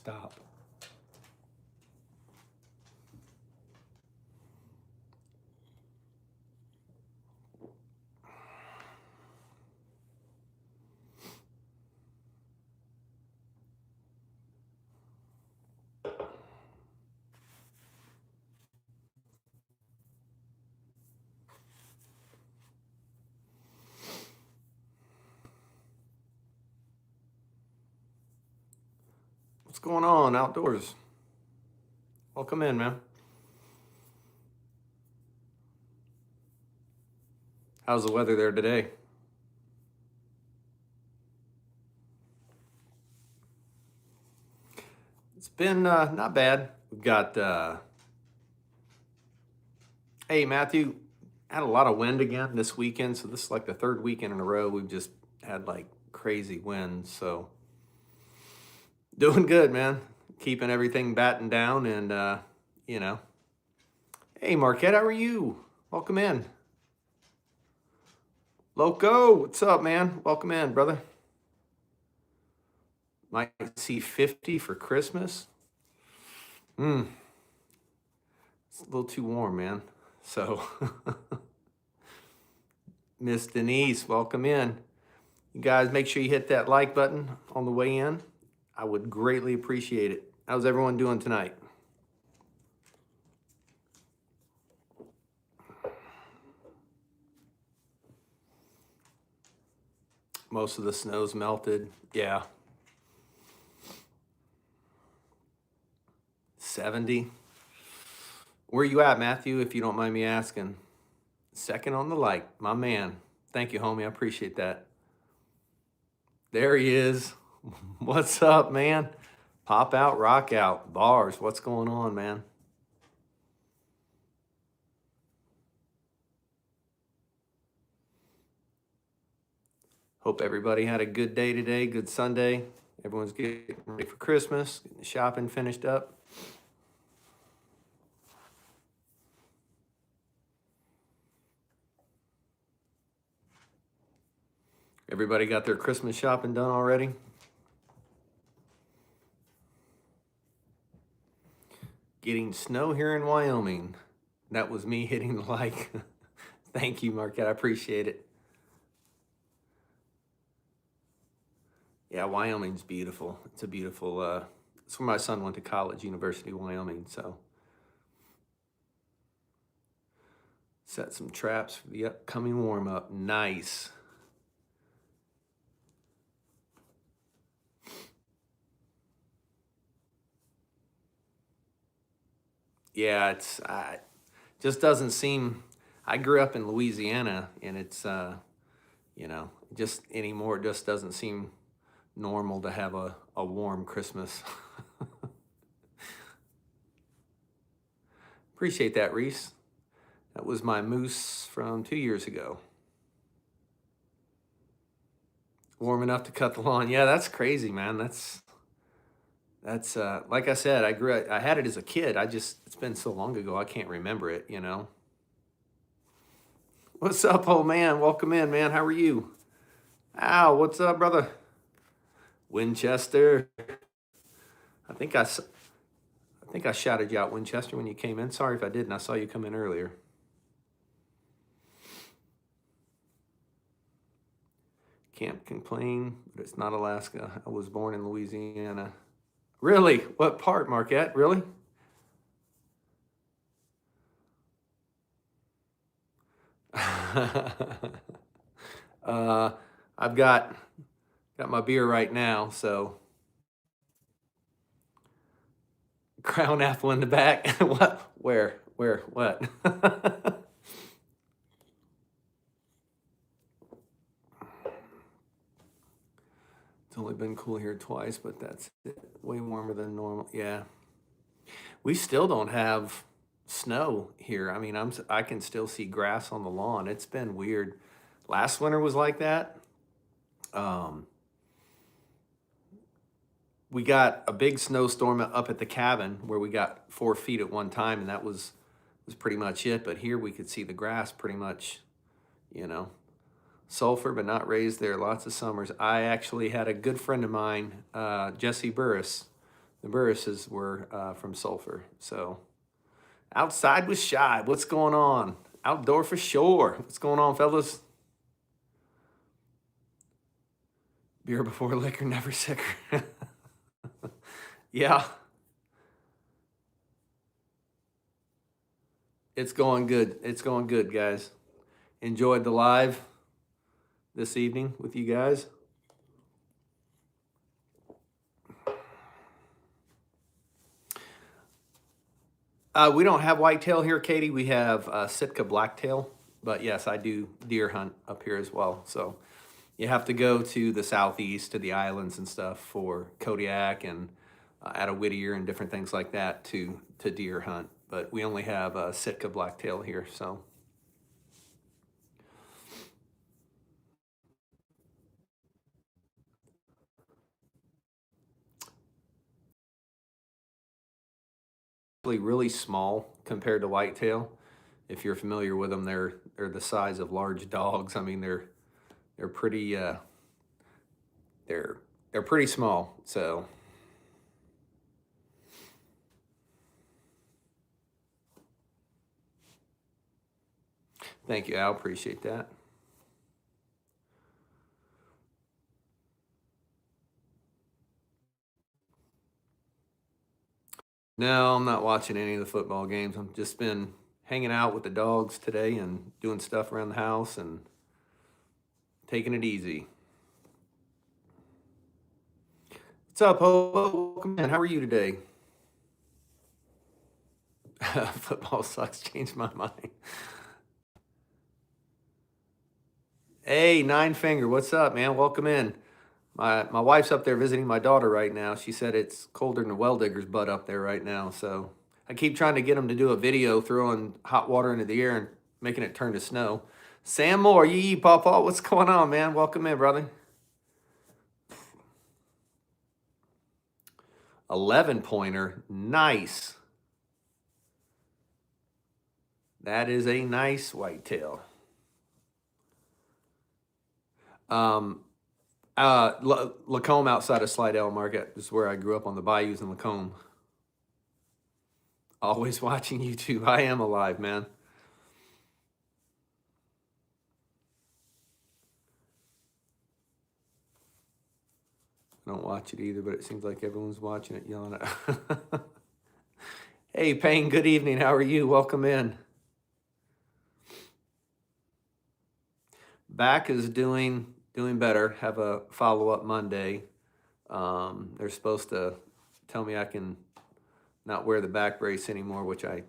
stop. What's going on outdoors? Welcome in, man. How's the weather there today? It's been not bad. We've got, hey, Matthew, had a lot of wind again this weekend. So this is like the third weekend in a row. We've just had like crazy winds. So doing good, man. Keeping everything battened down and, you know. Hey, Marquette, how are you? Welcome in. Loco, what's up, man? Welcome in, brother. Might see 50 for Christmas. It's a little too warm, man. So, Miss Denise, welcome in. You guys make sure you hit that like button on the way in. I would greatly appreciate it. How's everyone doing tonight? Most of the snow's melted. Yeah. 70. Where you at, Matthew, if you don't mind me asking? Second on the like, my man. Thank you, homie. I appreciate that. There he is. What's up, man? Pop out, rock out. Bars. What's going on, man? Hope everybody had a good day today, good Sunday. Everyone's getting ready for Christmas, getting the shopping finished up. Everybody got their Christmas shopping done already? Getting snow here in Wyoming. That was me hitting the like. Thank you, Marquette. I appreciate it. Yeah, Wyoming's beautiful. It's a beautiful, it's where my son went to college, University of Wyoming. So set some traps for the upcoming warm up. Nice. Yeah, it's just doesn't seem. I grew up in Louisiana, and it's you know, just anymore. It just doesn't seem normal to have a warm Christmas. Appreciate that, Reese. That was my moose from 2 years ago. Warm enough to cut the lawn. Yeah, that's crazy, man. That's like I said, I had it as a kid. It's been so long ago I can't remember it, you know. What's up, old man? Welcome in, man. How are you? Ow, what's up, brother? Winchester. I think I shouted you out, Winchester, when you came in. Sorry if I didn't. I saw you come in earlier. Can't complain, but it's not Alaska. I was born in Louisiana. Really? What part, Marquette? Really? I've got my beer right now, so crown apple in the back. What? Where? What? It's only been cool here twice, but that's it. Way warmer than normal. Yeah. We still don't have snow here. I mean, I can still see grass on the lawn. It's been weird. Last winter was like that. Um, we got a big snowstorm up at the cabin where we got 4 feet at one time, and that was pretty much it. But here we could see the grass pretty much, you know, sulfur, but not raised there. Lots of summers. I actually had a good friend of mine, Jesse Burris, The Burrises were from Sulphur. So outside with Shy. What's going on? Outdoor for sure. What's going on, fellas? Beer before liquor, never sicker. Yeah, it's going good. It's going good, guys. Enjoyed the live this evening with you guys. We don't have whitetail here, Katie. We have Sitka blacktail. But yes, I do deer hunt up here as well. So you have to go to the southeast to the islands and stuff for Kodiak and out of Whittier and different things like that to deer hunt. But we only have Sitka blacktail here. So really small compared to whitetail. If you're familiar with them, they're the size of large dogs. I mean, they're pretty they're pretty small. So thank you, Al. Appreciate that. No, I'm not watching any of the football games. I've just been hanging out with the dogs today and doing stuff around the house and taking it easy. What's up, Ho? Welcome in. How are you today? Football sucks. Changed my mind. Hey, Nine Finger. What's up, man? Welcome in. My wife's up there visiting my daughter right now. She said it's colder than a well digger's butt up there right now. So I keep trying to get them to do a video throwing hot water into the air and making it turn to snow. Sam Moore, yee Pawpaw, what's going on, man? Welcome in, brother. 11-pointer, nice. That is a nice whitetail. Lacombe outside of Slidell Market is where I grew up on the bayous in Lacombe. Always watching YouTube. I am alive, man. I don't watch it either, but it seems like everyone's watching it, yelling at. Hey, Payne, good evening. How are you? Welcome in. Back is doing better. Have a follow-up Monday. They're supposed to tell me I can not wear the back brace anymore, which I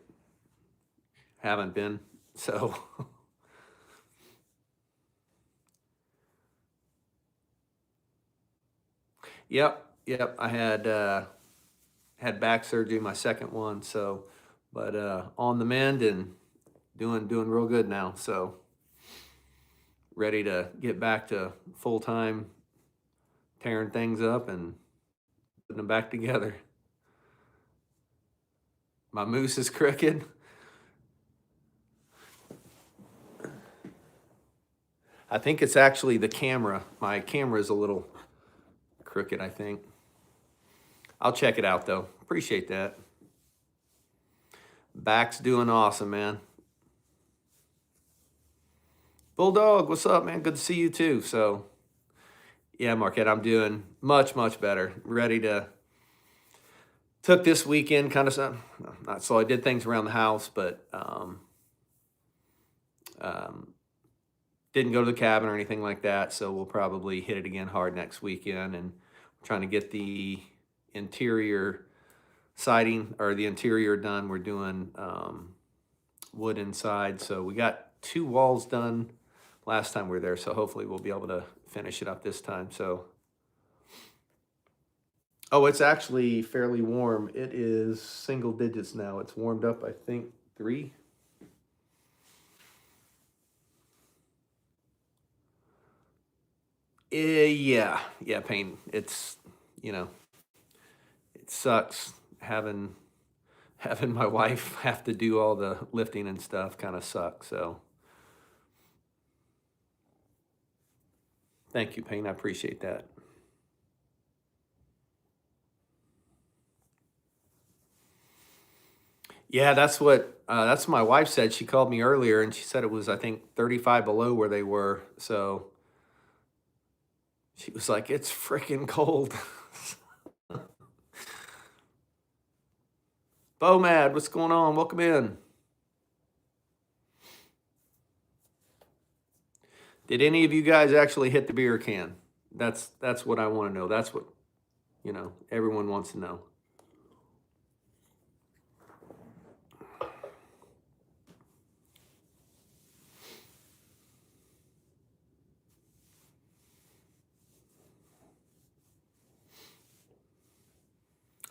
haven't been. So yep. I had back surgery, my second one. So, but on the mend and doing real good now. So ready to get back to full time tearing things up and putting them back together. My moose is crooked. I think it's actually the camera. My camera is a little crooked, I think. I'll check it out though. Appreciate that. Back's doing awesome, man. Bulldog, what's up, man? Good to see you too. So, yeah, Marquette, I'm doing much better. Ready to took this weekend kind of some, not so I did things around the house, but didn't go to the cabin or anything like that. So we'll probably hit it again hard next weekend and trying to get the interior siding or the interior done. We're doing wood inside. So we got 2 walls done last time we were there. So hopefully we'll be able to finish it up this time. So, oh, it's actually fairly warm. It is single digits now. It's warmed up, I think, 3. Yeah, Payne. It's, it sucks having my wife have to do all the lifting and stuff. Kind of sucks. So, thank you, Payne. I appreciate that. Yeah, that's what my wife said. She called me earlier and she said it was, I think, 35 below where they were. So she was like, it's freaking cold. Bomad, what's going on? Welcome in. Did any of you guys actually hit the beer can? That's what I want to know. That's what, everyone wants to know.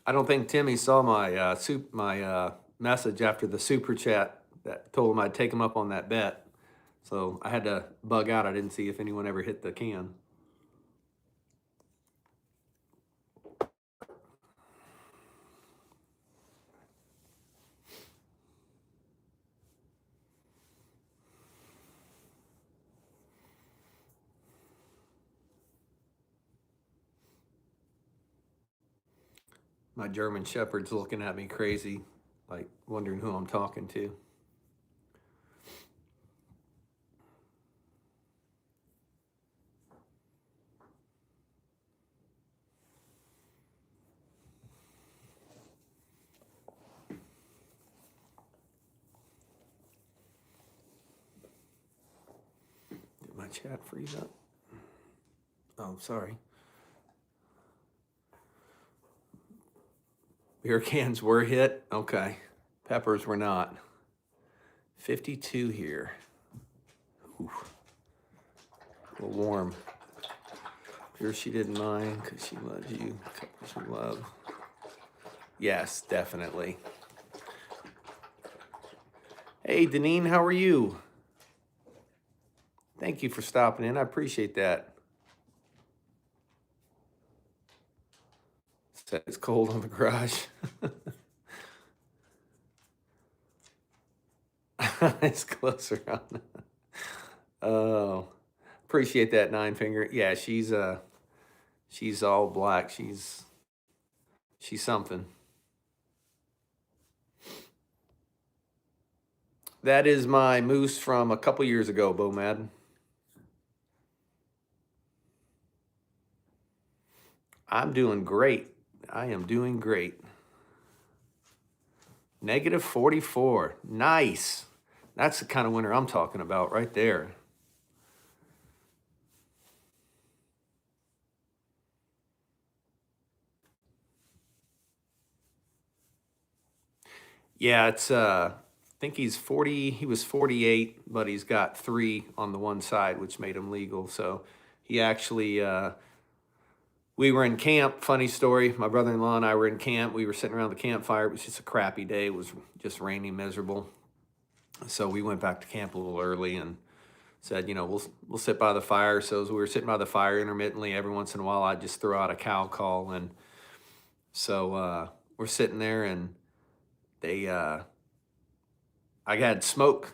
I don't think Timmy saw my message after the super chat that told him I'd take him up on that bet. So I had to bug out. I didn't see if anyone ever hit the can. My German Shepherd's looking at me crazy, like wondering who I'm talking to. Did my chat freeze up? Oh, sorry. Beer cans were hit. Okay. Peppers were not. 52 here. Ooh. A little warm. Sure she didn't mind because she loves you. She love. Yes, definitely. Hey, Deneen, how are you? Thank you for stopping in. I appreciate that. It's cold on the garage. It's closer on. Oh, appreciate that, Nine Finger. Yeah, she's all black. She's something. That is my moose from a couple years ago, Bomad. I'm doing great. I am doing great. Negative 44. Nice. That's the kind of winter I'm talking about right there. Yeah, it's I think he's 40, he was 48, but he's got 3 on the one side, which made him legal. So he actually we were in camp, funny story. My brother-in-law and I were in camp. We were sitting around the campfire. It was just a crappy day. It was just rainy, miserable. So we went back to camp a little early and said, we'll sit by the fire. So as we were sitting by the fire intermittently, every once in a while, I'd just throw out a cow call. And so we're sitting there and I had smoke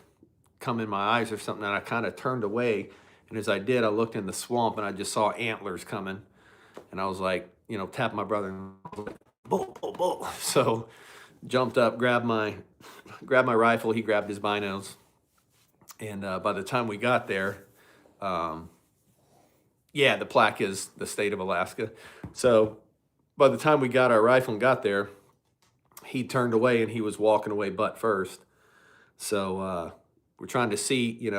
come in my eyes or something, and I kind of turned away. And as I did, I looked in the swamp and I just saw antlers coming. And I was like, tapped my brother and I was like, bull, bull, bull. So jumped up, grabbed my rifle. He grabbed his binos. And by the time we got there, yeah, the plaque is the state of Alaska. So by the time we got our rifle and got there, he turned away and he was walking away butt first. So we're trying to see,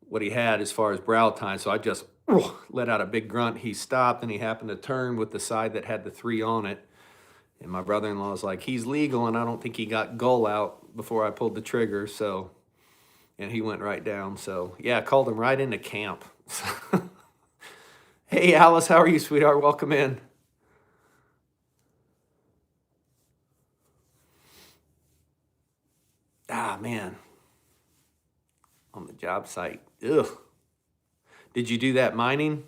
what he had as far as brow tine. So I just let out a big grunt. He stopped and he happened to turn with the side that had the 3 on it. And my brother-in-law was like, he's legal, and I don't think he got gull out before I pulled the trigger. So, and he went right down. So yeah, I called him right into camp. Hey, Alice, how are you, sweetheart? Welcome in. Ah, man. On the job site. Ugh. Did you do that mining?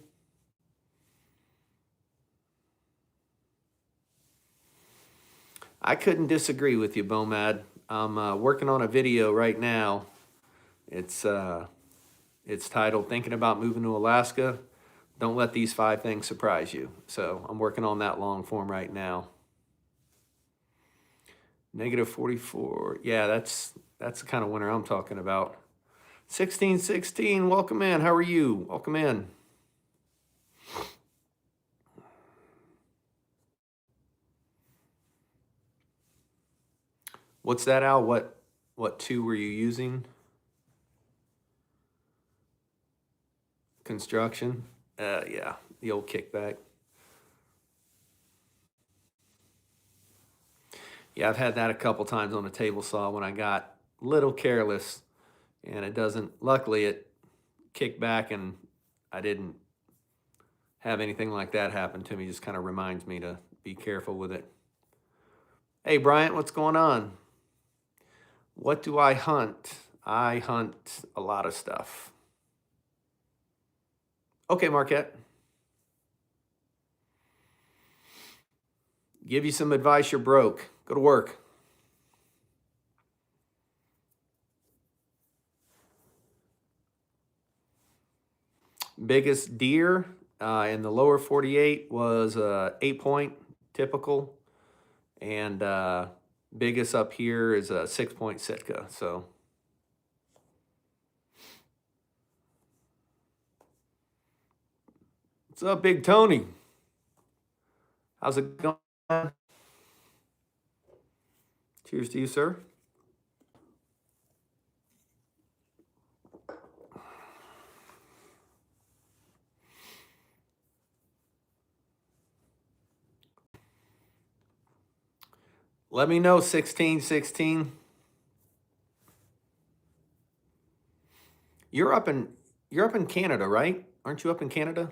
I couldn't disagree with you, Bomad. I'm working on a video right now. It's titled "Thinking About Moving to Alaska. Don't let these 5 things surprise you." So I'm working on that long form right now. Negative 44. Yeah, that's the kind of winter I'm talking about. 1616, welcome in. How are you? Welcome in. What's that, Al? What two were you using? Construction? Yeah, the old kickback. Yeah, I've had that a couple times on a table saw when I got a little careless, and it doesn't, luckily it kicked back and I didn't have anything like that happen to me. Just kind of reminds me to be careful with it. Hey, Bryant, what's going on? What do I hunt? I hunt a lot of stuff. Okay, Marquette. Give you some advice, you're broke. Go to work. Biggest deer in the lower 48 was 8-point, typical. And biggest up here is a 6-point Sitka. So what's up, Big Tony? How's it going? Cheers to you, sir. Let me know, 1616. You're up in Canada, right? Aren't you up in Canada?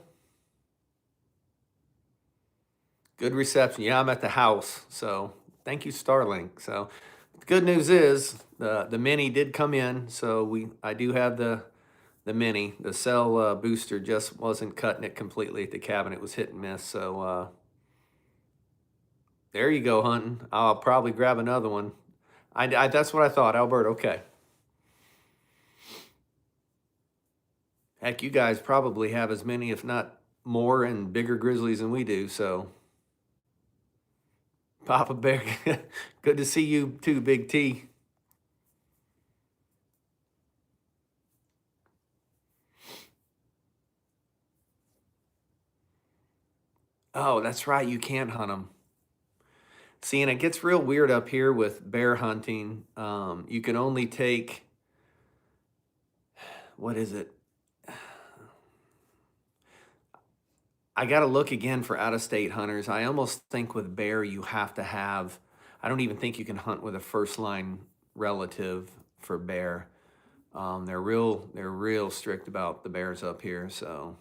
Good reception. Yeah, I'm at the house. So thank you, Starlink. So the good news is the mini did come in. So I do have the mini. The cell booster just wasn't cutting it completely at the cabin. It was hit and miss. So there you go, hunting. I'll probably grab another one. That's what I thought, Albert. Okay. Heck, you guys probably have as many, if not more, and bigger grizzlies than we do. So, Papa Bear, good to see you too, Big T. Oh, that's right. You can't hunt them. See, and it gets real weird up here with bear hunting. You can only take, what is it? I got to look again for out-of-state hunters. I almost think with bear you have to have, I don't even think you can hunt with a first-line relative for bear. They're real strict about the bears up here, so.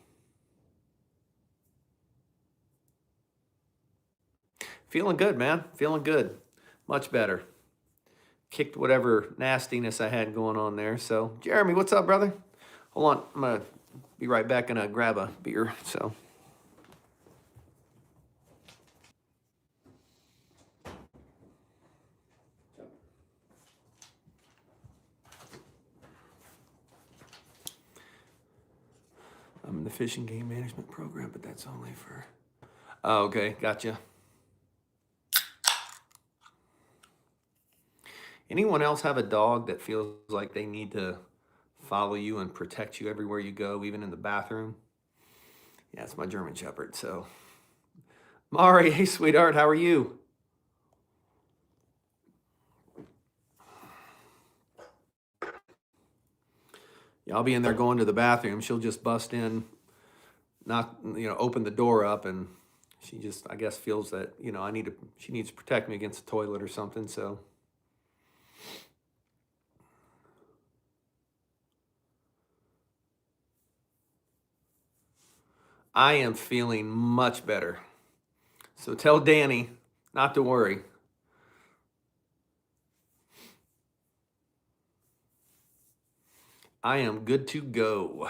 Feeling good, man. Feeling good. Much better. Kicked whatever nastiness I had going on there. So, Jeremy, what's up, brother? Hold on. I'm going to be right back and grab a beer. So. I'm in the Fish and Game Management program, but that's only for. Oh, okay. Gotcha. Anyone else have a dog that feels like they need to follow you and protect you everywhere you go, even in the bathroom? Yeah, it's my German Shepherd. So, Mari, hey, sweetheart, how are you? Yeah, I'll be in there going to the bathroom. She'll just bust in, open the door up, and she just, I guess, feels that she needs to protect me against the toilet or something. So. I am feeling much better. So tell Danny not to worry. I am good to go.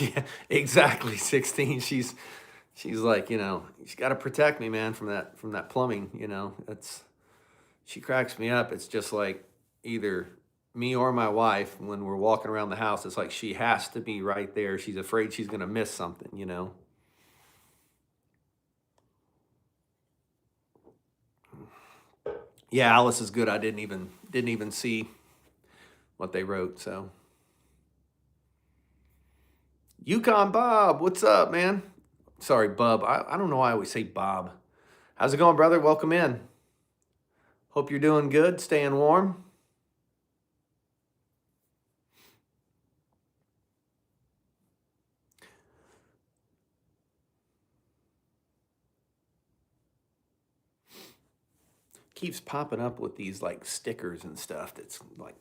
Yeah, exactly, 16. She's like, she's got to protect me, man, from that plumbing. She cracks me up. It's just like either me or my wife when we're walking around the house. It's like she has to be right there. She's afraid she's gonna miss something. Yeah, Alice is good. I didn't even see what they wrote. So Yukon Bob, what's up, man? Sorry, Bub. I don't know why I always say Bob. How's it going, brother? Welcome in. Hope you're doing good, staying warm. Keeps popping up with these like stickers and stuff that's like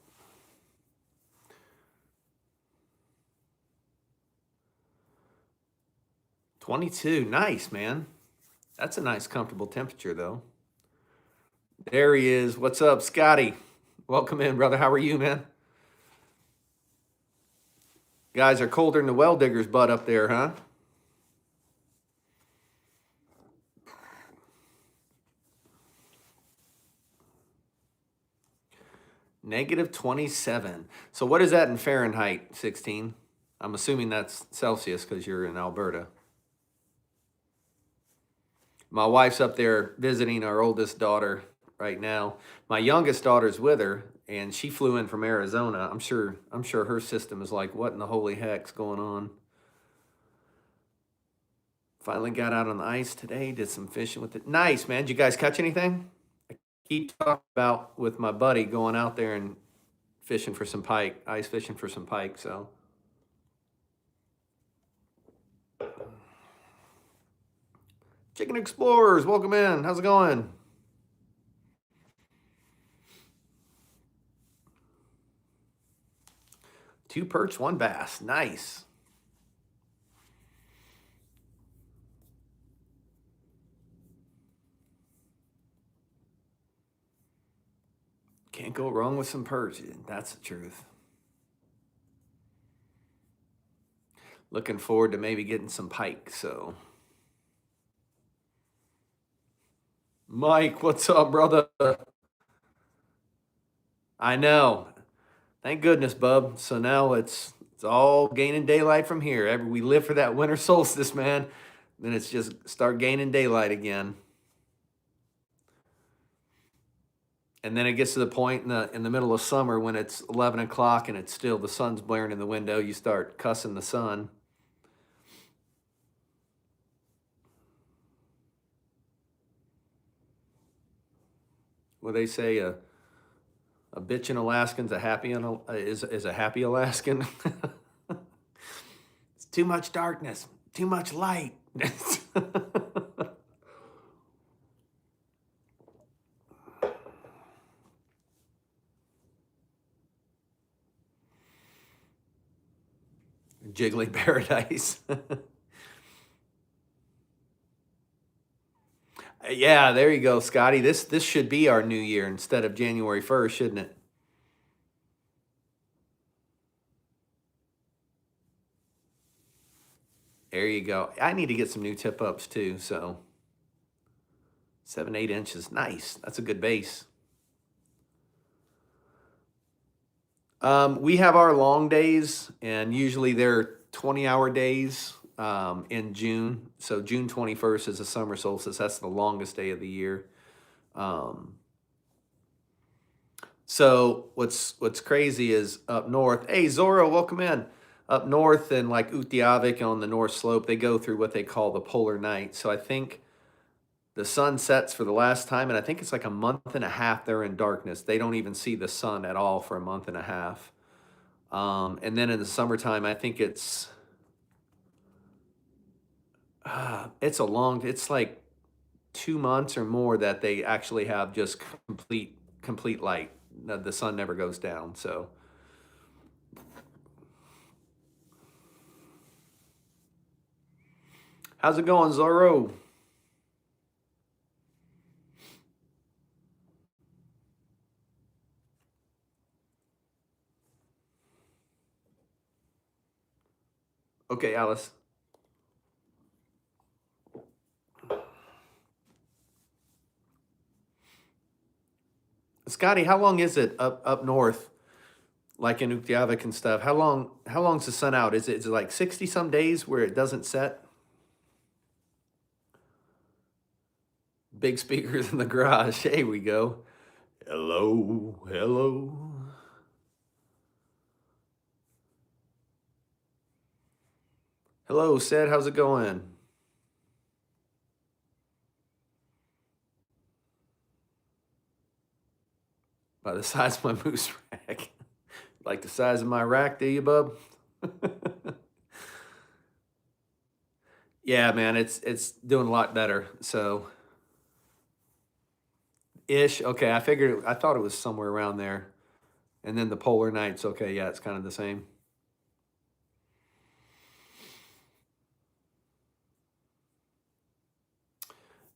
22. Nice, man. That's a nice, comfortable temperature, though. There he is. What's up, Scotty? Welcome in, brother. How are you, man? Guys are colder than the well digger's butt up there, huh? Negative 27. So what is that in Fahrenheit, 16? I'm assuming that's Celsius because you're in Alberta. My wife's up there visiting our oldest daughter right now. My youngest daughter's with her, and she flew in from Arizona. I'm sure her system is like, what in the holy heck's going on? Finally got out on the ice today, did some fishing with it. Nice, man. Did you guys catch anything? I keep talking about with my buddy going out there and fishing for some pike, ice fishing for some pike, so. Chicken Explorers, welcome in. How's it going? Two perch, one bass. Nice. Can't go wrong with some perch. That's the truth. Looking forward to maybe getting some pike, so. Mike, what's up, brother? I know. Thank goodness, bub. So now it's all gaining daylight from here. We live for that winter solstice, man. Then it's just start gaining daylight again. And then it gets to the point in the middle of summer when it's 11 o'clock and it's still the sun's blaring in the window. You start cussing the sun. What they say, a bitchin' Alaskan's a happy is a happy Alaskan. It's too much darkness, too much light. Jiggly paradise. Yeah, there you go, Scotty. This should be our new year instead of January 1st, shouldn't it? There you go. I need to get some new tip ups too, so 7, 8 inches. Nice. That's a good base. We have our long days, and usually they're 20-hour days in June. So June 21st is the summer solstice. That's the longest day of the year. So what's crazy is up north. Hey, Zorro, welcome in. Up north in like Utqiagvik on the North Slope, they go through what they call the polar night. So I think the sun sets for the last time, and I think it's like a month and a half they're in darkness. They don't even see the sun at all for a month and a half. And then in the summertime, I think it's it's like 2 months or more that they actually have just complete light. The sun never goes down. So how's it going, Zorro? Okay, Alice. Scotty, how long is it up north, like in Utqiagvik and stuff? How long's the sun out? Is it like 60 some days where it doesn't set? Big speakers in the garage. Here we go. Hello, hello. Hello, Sid, how's it going? By the size of my moose rack. Like the size of my rack, do you, bub? Yeah, man, it's doing a lot better. So ish. Okay, I thought it was somewhere around there. And then the polar nights, okay, yeah, it's kind of the same.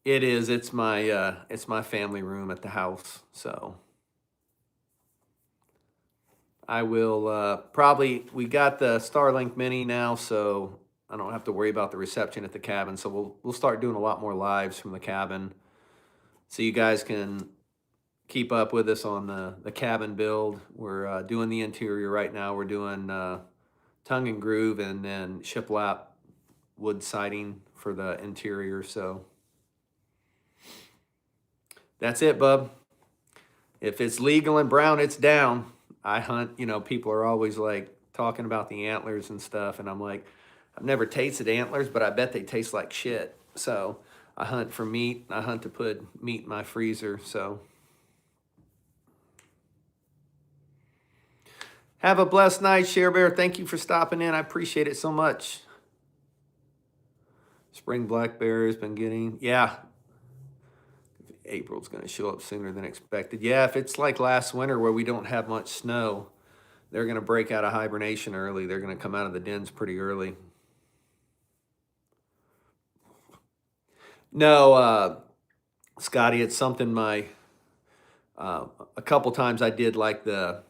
It is. It's my family room at the house. So I will probably we got the Starlink Mini now, so I don't have to worry about the reception at the cabin. So we'll start doing a lot more lives from the cabin. So you guys can keep up with us on the cabin build. We're doing the interior right now. We're doing tongue and groove and then shiplap wood siding for the interior. So that's it, bub. If it's legal in Brown, it's down. I hunt, people are always like talking about the antlers and stuff. And I'm like, I've never tasted antlers, but I bet they taste like shit. So I hunt for meat. I hunt to put meat in my freezer. So have a blessed night, Share Bear. Thank you for stopping in. I appreciate it so much. Spring black bear has been getting, yeah. April's going to show up sooner than expected. Yeah, if it's like last winter where we don't have much snow, they're going to break out of hibernation early. They're going to come out of the dens pretty early. No, Scotty, it's something a couple times I did like the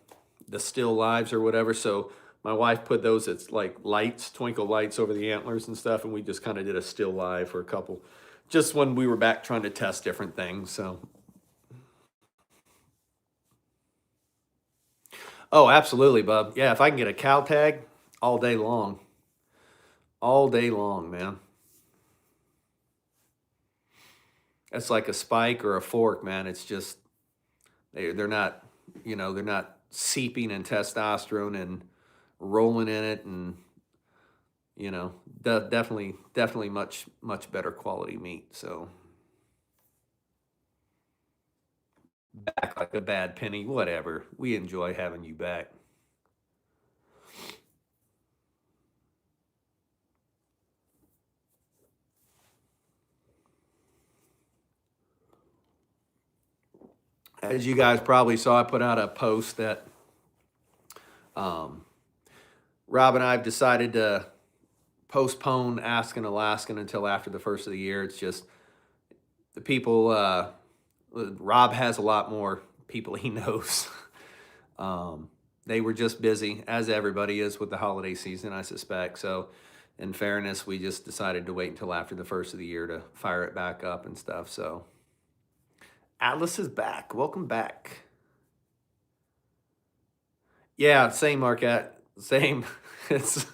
still lives or whatever. So my wife put those as like lights, twinkle lights over the antlers and stuff. And we just kind of did a still live for a couple, just when we were back trying to test different things. So. Oh, absolutely, bub. Yeah, if I can get a cow tag all day long. All day long, man. It's like a spike or a fork, man. It's just they're not, they're not seeping in testosterone and rolling in it, and definitely much better quality meat. So back like a bad penny, whatever. We enjoy having you back. As you guys probably saw, I put out a post that um, Rob and I have decided to postpone Asking Alaskan until after the first of the year. It's just the people. Rob has a lot more people he knows. They were just busy, as everybody is with the holiday season, I suspect. So, in fairness, we just decided to wait until after the first of the year to fire it back up and stuff. So, Atlas is back. Welcome back. Yeah, same, Marquette. Same. It's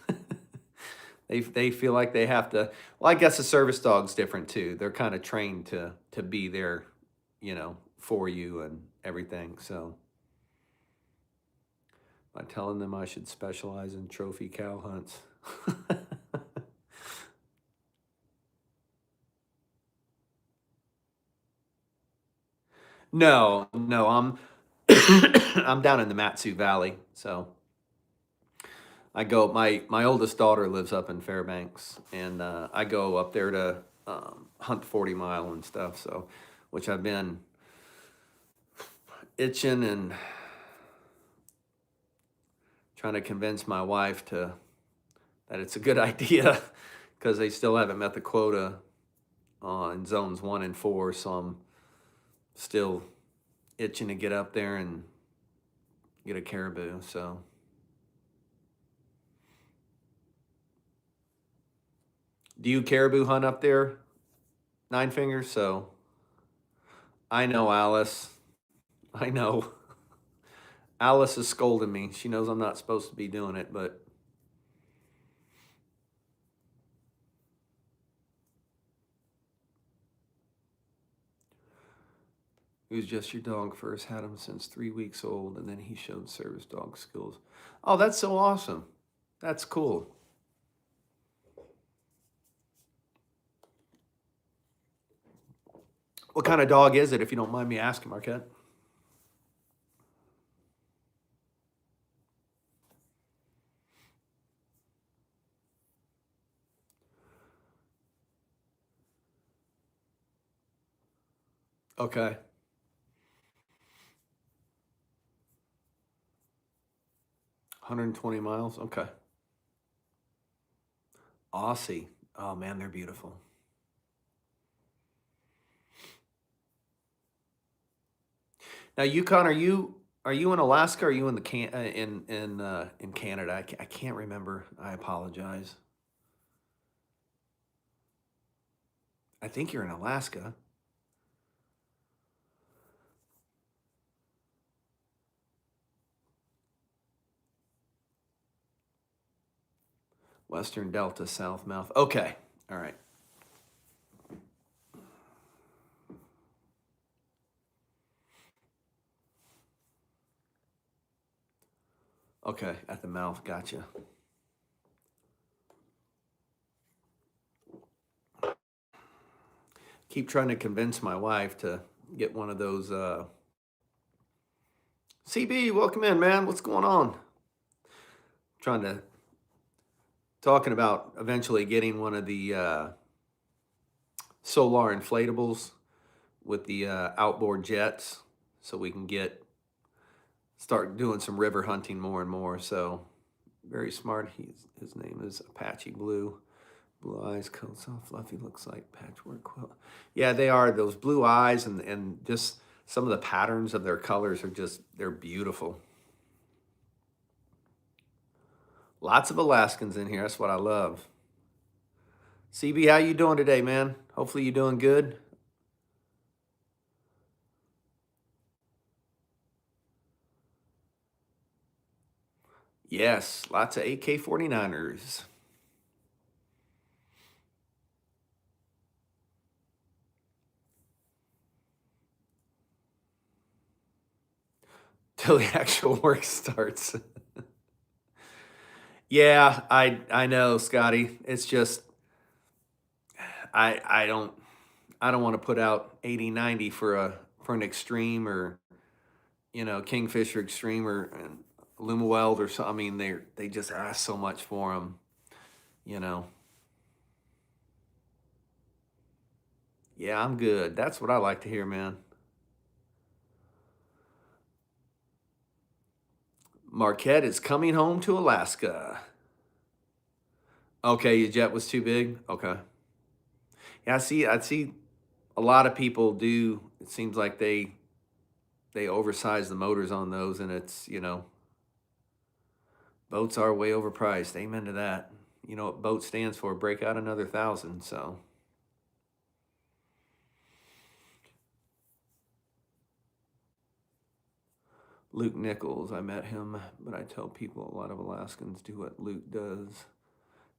they feel like they have to. Well, I guess the service dog's different too. They're kind of trained to be there, for you and everything. So by telling them I should specialize in trophy cow hunts. No, I'm I'm down in the Matsu Valley, so I go. My oldest daughter lives up in Fairbanks, and I go up there to hunt 40 Mile and stuff. So, which I've been itching and trying to convince my wife that it's a good idea because they still haven't met the quota in zones 1 and 4. So I'm still itching to get up there and get a caribou. So. Do you caribou hunt up there, Nine Fingers? So I know Alice. I know. Alice is scolding me. She knows I'm not supposed to be doing it, but Who's just your dog first, had him since 3 weeks old, and then he showed service dog skills. Oh, that's so awesome. That's cool. What kind of dog is it, if you don't mind me asking, Marquette? Okay. 120 miles. Okay. Aussie. Oh man, they're beautiful. Now, Yukon, are you in Alaska? Or are you in the in Canada? I can't remember. I apologize. I think you're in Alaska. Western Delta, South Mouth. Okay. All right. Okay. At the mouth. Gotcha. Keep trying to convince my wife to get one of those. CB, welcome in, man. What's going on? Trying to talking about eventually getting one of the solar inflatables with the outboard jets, so we can start doing some river hunting more and more. So very smart. His name is Apache Blue. Blue eyes, coat so fluffy, looks like patchwork quilt. Yeah, they are. Those blue eyes and just some of the patterns of their colors are they're beautiful. Lots of Alaskans in here. That's what I love. CB, how you doing today, man? Hopefully you're doing good. Yes, lots of AK-49ers. Till the actual work starts. Yeah, I know, Scotty. It's just I don't want to put out 80, 90 for an extreme, or Kingfisher Extreme, or Lumaweld or something. I mean, they just ask so much for them, you know. Yeah, I'm good. That's what I like to hear, man. Marquette is coming home to Alaska. Okay, your jet was too big. Okay. Yeah, I see a lot of people do. It seems like they oversize the motors on those, and it's boats are way overpriced. Amen to that. You know what boat stands for? Break out another 1,000. So Luke Nichols, I met him, but I tell people a lot of Alaskans do what Luke does.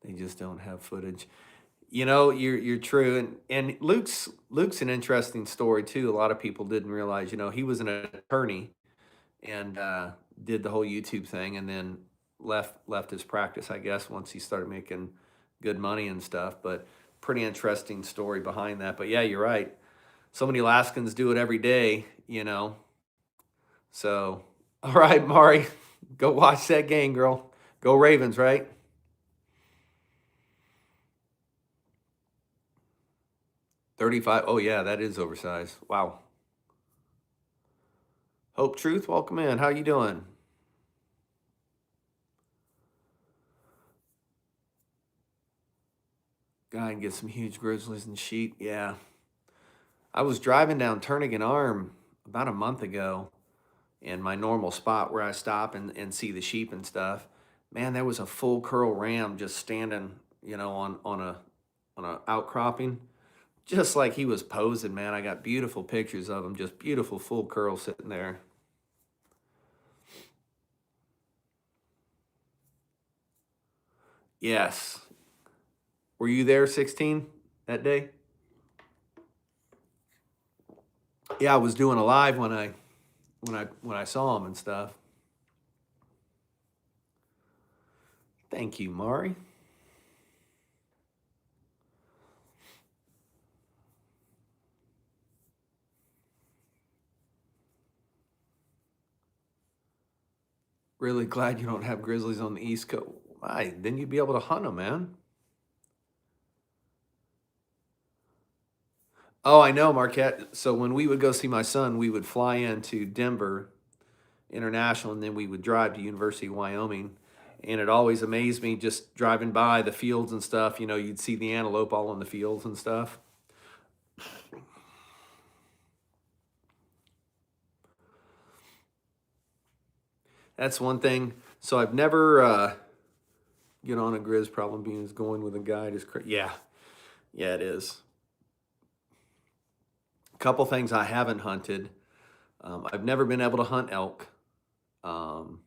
They just don't have footage. You're true, and Luke's an interesting story too. A lot of people didn't realize, he was an attorney and did the whole YouTube thing, and then left his practice, I guess, once he started making good money and stuff. But pretty interesting story behind that. But yeah, you're right. So many Alaskans do it every day. So all right, Mari, go watch that game, girl. Go Ravens, right? 35. Oh yeah, that is oversized. Wow. Hope Truth, welcome in. How you doing? Guy and get some huge grizzlies and sheep. Yeah. I was driving down Turnagain Arm about a month ago in my normal spot where I stop and see the sheep and stuff. Man, there was a full curl ram just standing, on a outcropping, just like he was posing, man. I got beautiful pictures of him, just beautiful full curl sitting there. Yes. Were you there 16 that day? Yeah, I was doing a live when I saw him and stuff. Thank you, Mari. Really glad you don't have grizzlies on the East Coast. Why? Then you'd be able to hunt them, man. Oh, I know, Marquette. So when we would go see my son, we would fly into Denver International, and then we would drive to University of Wyoming. And it always amazed me just driving by the fields and stuff. You know, you'd see the antelope all in the fields and stuff. That's one thing. So I've never get on a grizz. Problem being is going with a guide is crazy. Yeah, it is. A couple things I haven't hunted. I've never been able to hunt elk, um,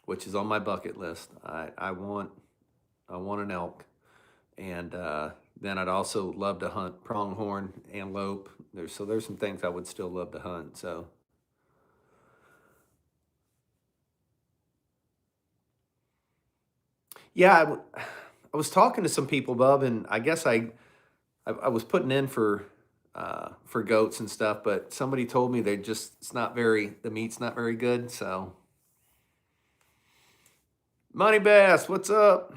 which is on my bucket list. I want an elk, and then I'd also love to hunt pronghorn, antelope. There's some things I would still love to hunt. So yeah, I was talking to some people, Bub, and I guess I was putting in for goats and stuff, but somebody told me the meat's not very good. So Money Bass, what's up?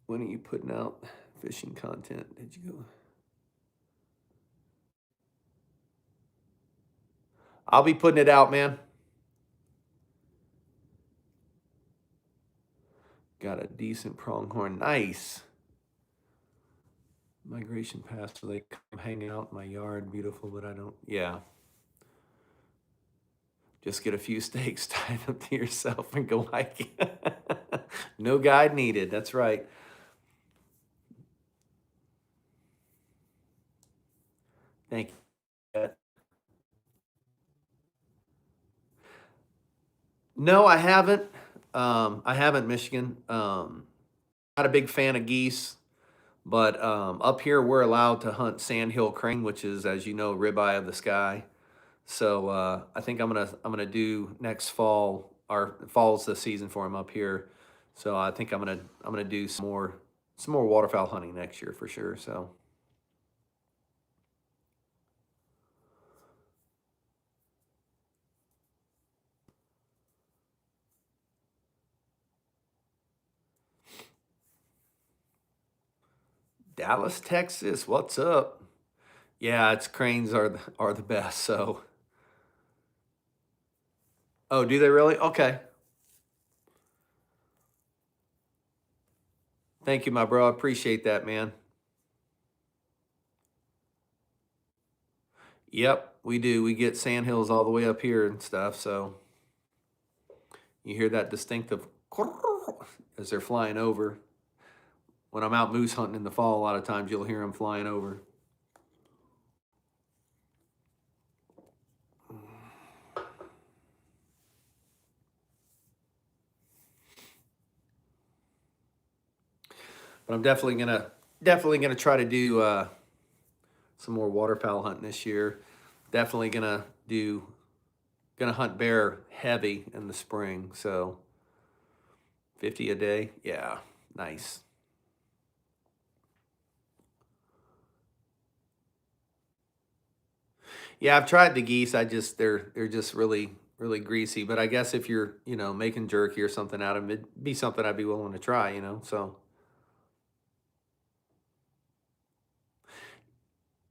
When are you putting out fishing content? Did you go? I'll be putting it out, man. Got a decent pronghorn. Nice. Migration pass, so they come hang out in my yard. Beautiful, but I don't. Yeah. Just get a few stakes tied up to yourself and go hiking. No guide needed. That's right. Thank you. No, I haven't. I haven't, Michigan. Not a big fan of geese, but up here we're allowed to hunt sandhill crane, which is, as you know, ribeye of the sky. So I think I'm gonna do next fall. Our fall's the season for them up here. So I think I'm gonna do some more waterfowl hunting next year for sure. So Dallas, Texas, what's up? Yeah, it's cranes are the best. So oh, do they really? Okay. Thank you, my bro. I appreciate that, man. Yep, we do. We get sandhills all the way up here and stuff. So you hear that distinctive as they're flying over. When I'm out moose hunting in the fall, a lot of times you'll hear them flying over. But I'm definitely gonna try to do some more waterfowl hunting this year. Definitely gonna hunt bear heavy in the spring. So 50 a day, yeah, nice. Yeah, I've tried the geese. They're just really greasy. But I guess if you're making jerky or something out of them, it'd be something I'd be willing to try. So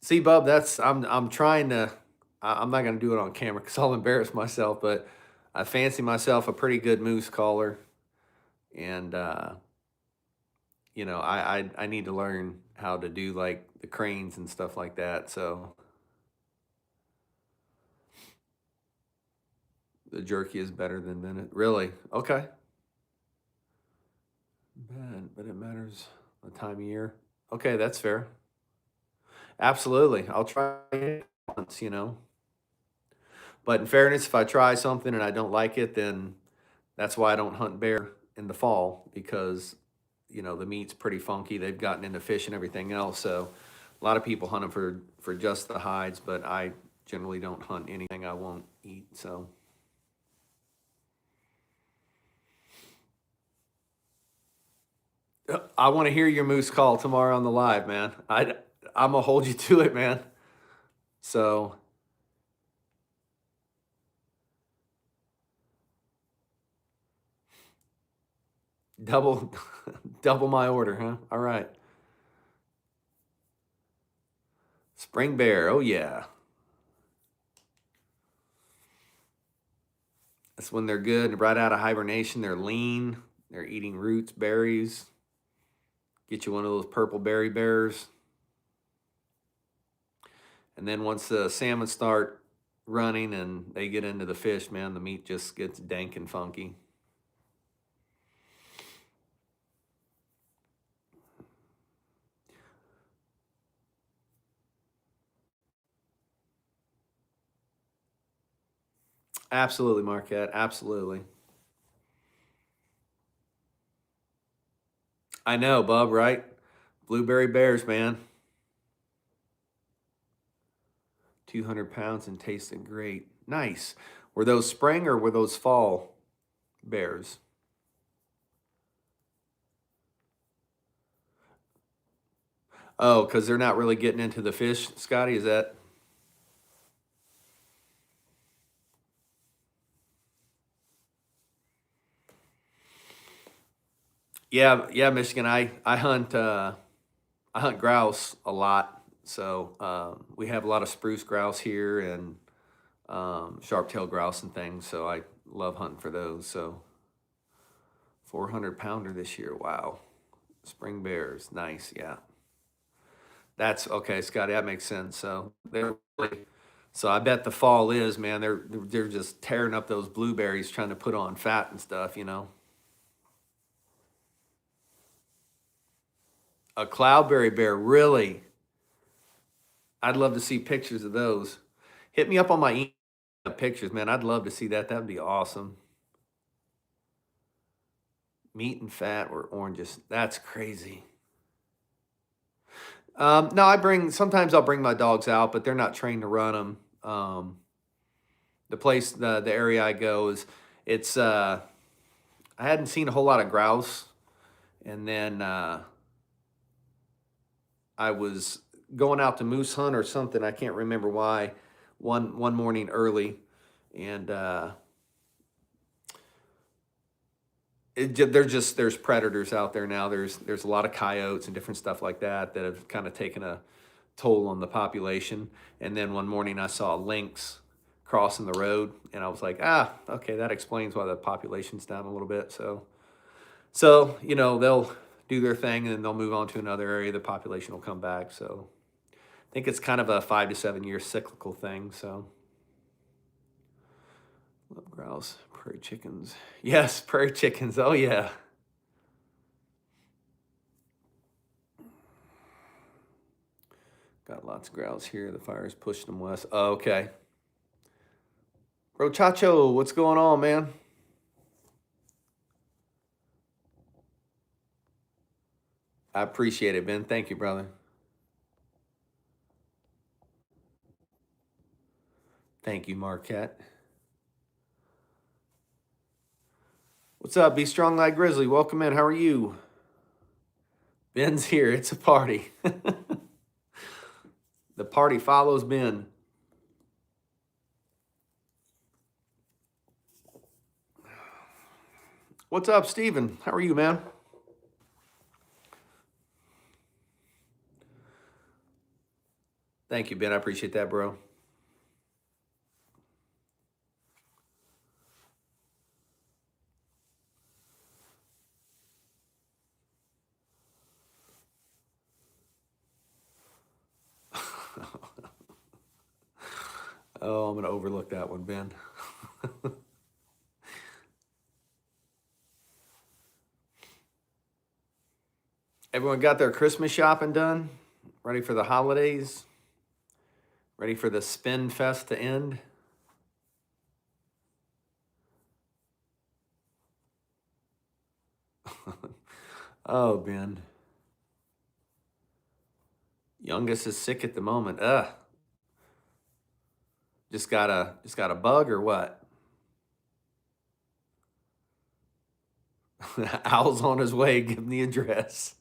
see, Bub, I'm trying to. I'm not gonna do it on camera because I'll embarrass myself. But I fancy myself a pretty good moose caller, and I need to learn how to do like the cranes and stuff like that. So the jerky is better than minute. Really? Okay. Bad, but it matters the time of year. Okay, that's fair. Absolutely. I'll try it once. But in fairness, if I try something and I don't like it, then that's why I don't hunt bear in the fall because the meat's pretty funky. They've gotten into fish and everything else. So A lot of people hunt them for just the hides, but I generally don't hunt anything I won't eat. So I want to hear your moose call tomorrow on the live, man. I'm gonna hold you to it, man. So double double my order, huh? All right. Spring bear. Oh yeah. That's when they're good, right out of hibernation. They're lean. They're eating roots, berries. Get you one of those purple berry bears. And then once the salmon start running and they get into the fish, man, the meat just gets dank and funky. Absolutely, Marquette. Absolutely. I know, Bub, right? Blueberry bears, man. 200 pounds and tasted great. Nice. Were those spring or were those fall bears? Oh, because they're not really getting into the fish, Scotty? Is that? Yeah, yeah, Michigan. I hunt grouse a lot. So we have a lot of spruce grouse here and sharp-tailed grouse and things. So I love hunting for those. So 400 pounder this year. Wow. Spring bears. Nice. Yeah. That's okay, Scotty. That makes sense. So they're really, so I bet the fall is, man. They're just tearing up those blueberries, trying to put on fat and stuff. You know, a cloudberry bear. Really, I'd love to see pictures of those. Hit me up on my pictures, man. I'd love to see that. That'd be awesome. Meat and fat or oranges. That's crazy. No, sometimes I'll bring my dogs out, but they're not trained to run them. The area I go is, it's, I hadn't seen a whole lot of grouse. And then I was going out to moose hunt or something. I can't remember why. One morning early, and there's predators out there now. There's a lot of coyotes and different stuff like that that have kind of taken a toll on the population. And then one morning I saw lynx crossing the road, and I was like, okay, that explains why the population's down a little bit. So they'll do their thing and then they'll move on to another area. The population will come back. So I think it's kind of a 5 to 7 year cyclical thing. So love grouse, prairie chickens. Yes, prairie chickens. Oh yeah. Got lots of grouse here. The fire's pushing them west. Oh, okay. Bro Chacho, what's going on, man? I appreciate it, Ben. Thank you, brother. Thank you, Marquette. What's up? Be strong like Grizzly. Welcome in. How are you? Ben's here. It's a party. The party follows Ben. What's up, Steven? How are you, man? Thank you, Ben. I appreciate that, bro. Oh, I'm going to overlook that one, Ben. Everyone got their Christmas shopping done? Ready for the holidays? Ready for the spin fest to end? Oh, Ben. Youngest is sick at the moment. Ugh. Just got a bug or what? Owl's on his way. Give him the address.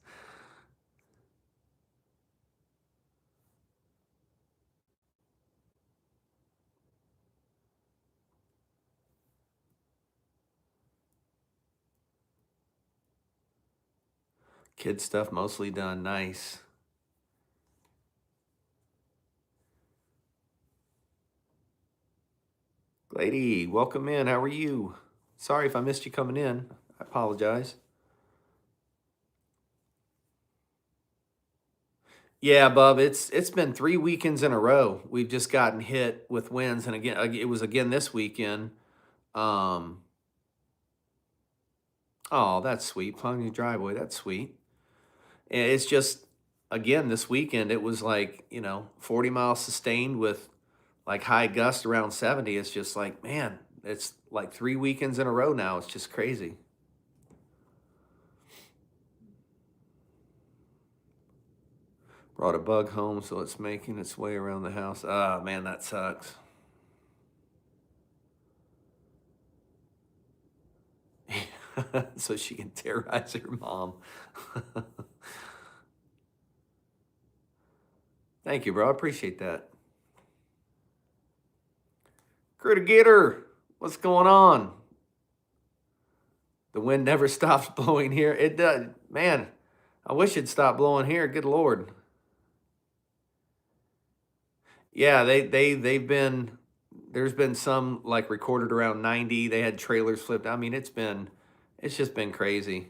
Kid stuff mostly done. Nice. Lady, welcome in. How are you? Sorry if I missed you coming in. I apologize. Yeah, Bub, it's been 3 weekends in a row. We've just gotten hit with winds, and again, it was again this weekend. Um, oh, that's sweet. Plowing your driveway, that's sweet. And it's just again this weekend, it was like 40 miles sustained with like high gust around 70. It's just like, man, it's like 3 weekends in a row now. It's just crazy. Brought a bug home, so it's making its way around the house. Ah, man, that sucks. So she can terrorize her mom. Thank you, bro. I appreciate that. Critter Getter, what's going on? The wind never stops blowing here. It does. Man, I wish it'd stop blowing here. Good Lord. Yeah, they've been there's been some like recorded around 90. They had trailers flipped. I mean, it's just been crazy.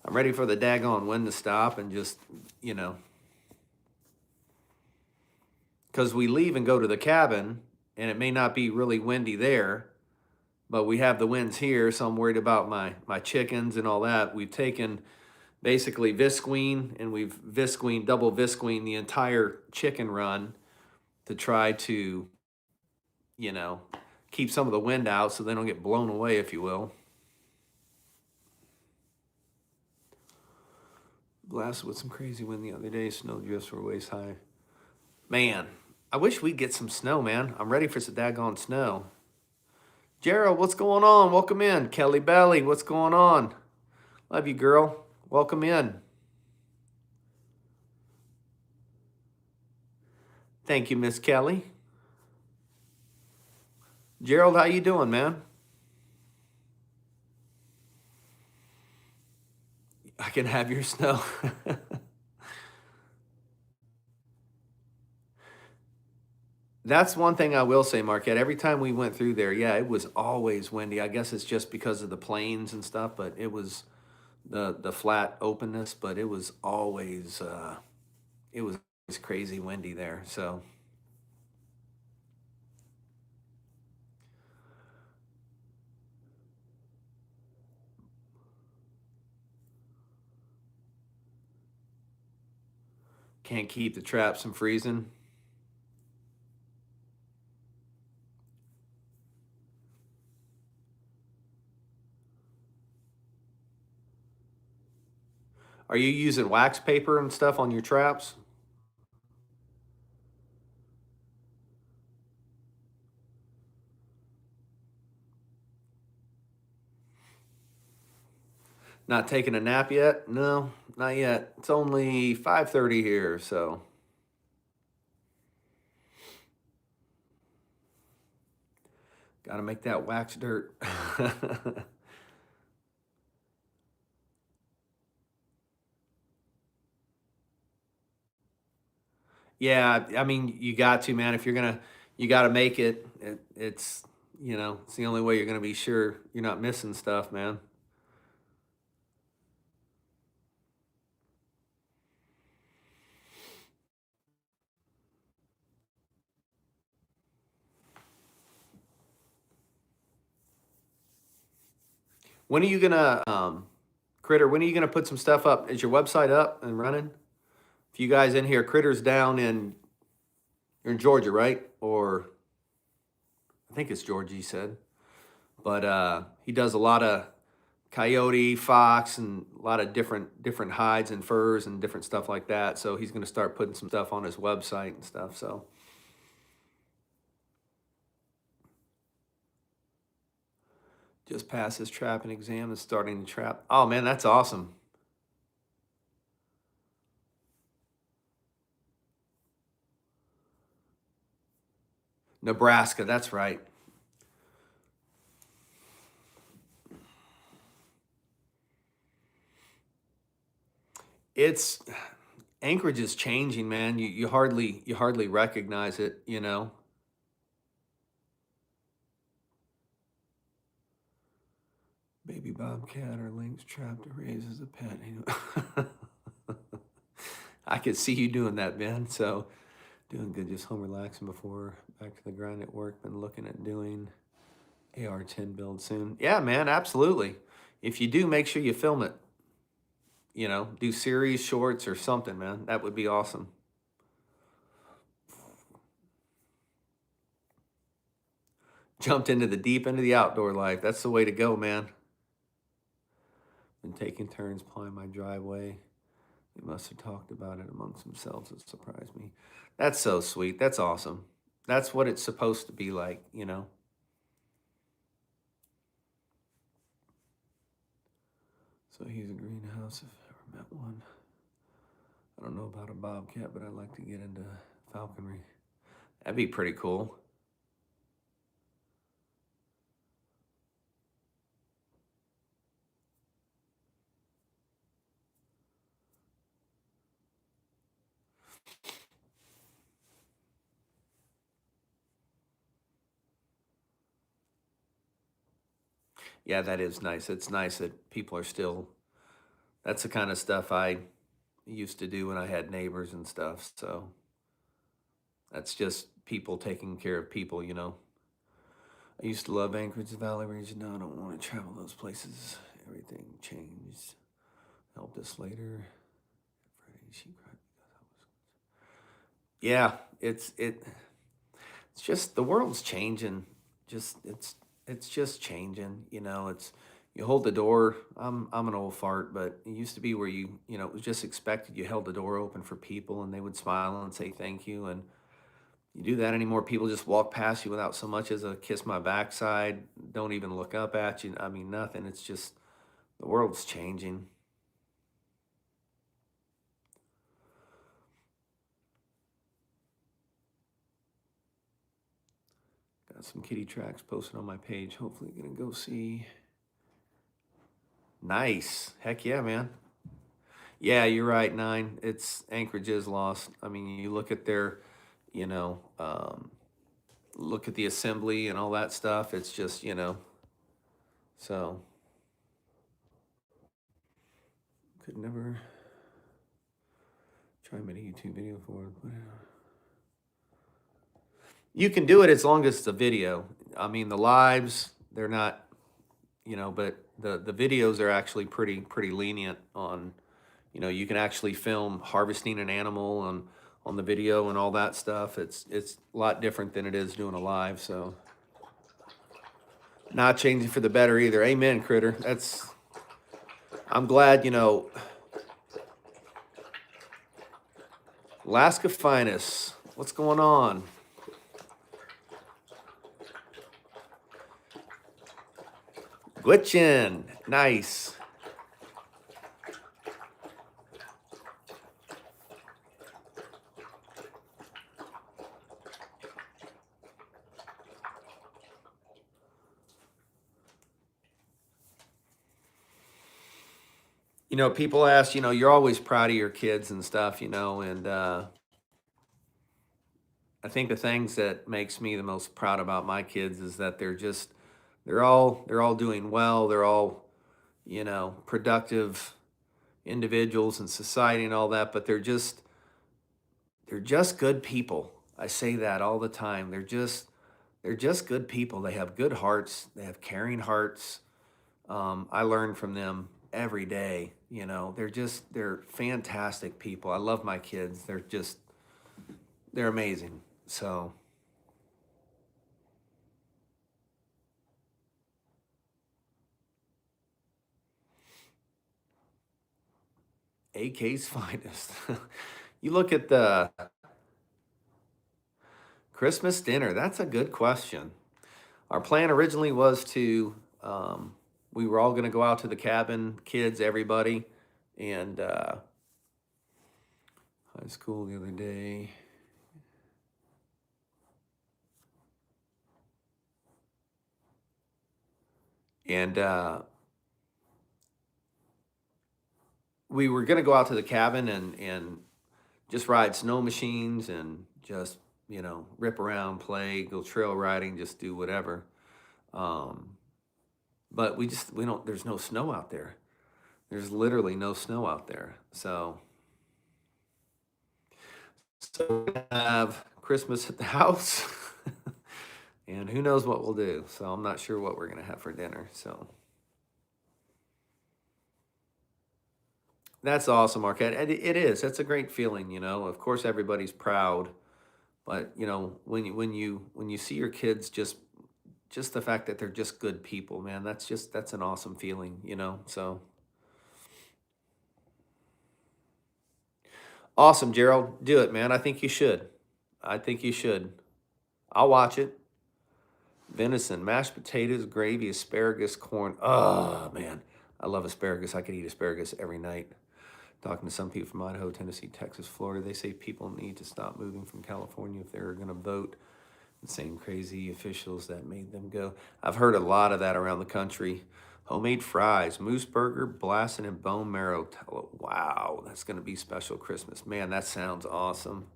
I'm ready for the daggone wind to stop and just, you know, because we leave and go to the cabin and it may not be really windy there, but we have the winds here, so I'm worried about my chickens and all that. We've taken basically visqueen and we've double visqueen the entire chicken run to try to, you know, keep some of the wind out so they don't get blown away, if you will. Blasted with some crazy wind the other day. Snow drifts were waist high. Man, I wish we'd get some snow, man. I'm ready for some daggone snow. Gerald, what's going on? Welcome in. Kelly Belly, what's going on? Love you, girl. Welcome in. Thank you, Miss Kelly. Gerald, how you doing, man? I can have your snow. That's one thing I will say, Marquette. Every time we went through there, yeah, it was always windy. I guess it's just because of the plains and stuff, but it was the flat openness, but it was crazy windy there. So can't keep the traps from freezing. Are you using wax paper and stuff on your traps? Not taking a nap yet? No, not yet. It's only 5:30 here, so got to make that wax dirt. Yeah, I mean, you got to, man. If you're gonna, you got to make it. It's it's the only way you're gonna be sure you're not missing stuff, man. When are you gonna, Critter? When are you gonna put some stuff up? Is your website up and running? If you guys in here, Critter's down in, you're in Georgia, right? Or I think it's Georgia. He said, but he does a lot of coyote, fox, and a lot of different hides and furs and different stuff like that. So he's going to start putting some stuff on his website and stuff. So just passed his trapping exam and starting to trap. Oh man, that's awesome. Nebraska, that's right. It's Anchorage is changing, man. You hardly recognize it, you know. Baby bobcat or lynx trapped to raise as a pet. I could see you doing that, Ben. So doing good, just home relaxing before back to the grind at work. Been looking at doing AR-10 build soon. Yeah, man, absolutely. If you do, make sure you film it. You know, do series, shorts, or something, man. That would be awesome. Jumped into the deep end of the outdoor life. That's the way to go, man. Been taking turns plowing my driveway. They must have talked about it amongst themselves. It surprised me. That's so sweet. That's awesome. That's what it's supposed to be like, you know. So he's a greenhouse if I ever met one. I don't know about a bobcat, but I'd like to get into falconry. That'd be pretty cool. Yeah, that is nice. It's nice that people are still, that's the kind of stuff I used to do when I had neighbors and stuff. So that's just people taking care of people, you know. I used to love Anchorage Valley region. Now I don't want to travel those places. Everything changed. Helped us later. Friday, she cried because I was. Yeah, it's just the world's changing. Just it's just changing. You know, it's you hold the door. I'm an old fart, but it used to be where you know it was just expected. You held the door open for people, and they would smile and say thank you. And you do that anymore. People just walk past you without so much as a kiss my backside. Don't even look up at you. I mean, nothing. It's just the world's changing. Got some kitty tracks posted on my page. Hopefully, gonna go see. Nice. Heck yeah, man. Yeah, you're right, Nine. It's Anchorage is lost. I mean, you look at their, you know, look at the assembly and all that stuff. It's just, you know, so could never try and make a YouTube video for it. You can do it as long as it's a video. I mean, the lives, they're not, you know, but the videos are actually pretty lenient on, you know, you can actually film harvesting an animal on the video and all that stuff. It's a lot different than it is doing a live. So not changing for the better either. Amen, critter. I'm glad, you know, Alaska Finest. What's going on? Glitchin. Nice. You know, people ask, you know, you're always proud of your kids and stuff, you know, and I think the things that makes me the most proud about my kids is that they're all doing well. They're all, you know, productive individuals in society and all that, but they're just good people. I say that all the time. They're just good people. They have good hearts. They have caring hearts. I learn from them every day. You know, they're fantastic people. I love my kids. They're amazing. So AK's finest. You look at the Christmas dinner. That's a good question. Our plan originally was to, we were all going to go out to the cabin, kids, everybody, and high school the other day. And we were going to go out to the cabin and just ride snow machines and just, rip around, play, go trail riding, just do whatever. But we don't, there's no snow out there. There's literally no snow out there. So we have Christmas at the house and who knows what we'll do. So I'm not sure what we're going to have for dinner. So that's awesome, Marquette. It is. That's a great feeling, Of course, everybody's proud, but when you see your kids just the fact that they're just good people, man, that's an awesome feeling, So awesome, Gerald. Do it, man. I think you should. I think you should. I'll watch it. Venison, mashed potatoes, gravy, asparagus, corn. Oh, man. I love asparagus. I could eat asparagus every night. Talking to some people from Idaho, Tennessee, Texas, Florida, they say people need to stop moving from California if they're going to vote. The same crazy officials that made them go. I've heard a lot of that around the country. Homemade fries, moose burger, blasted in bone marrow. Wow, that's going to be special Christmas. Man, that sounds awesome.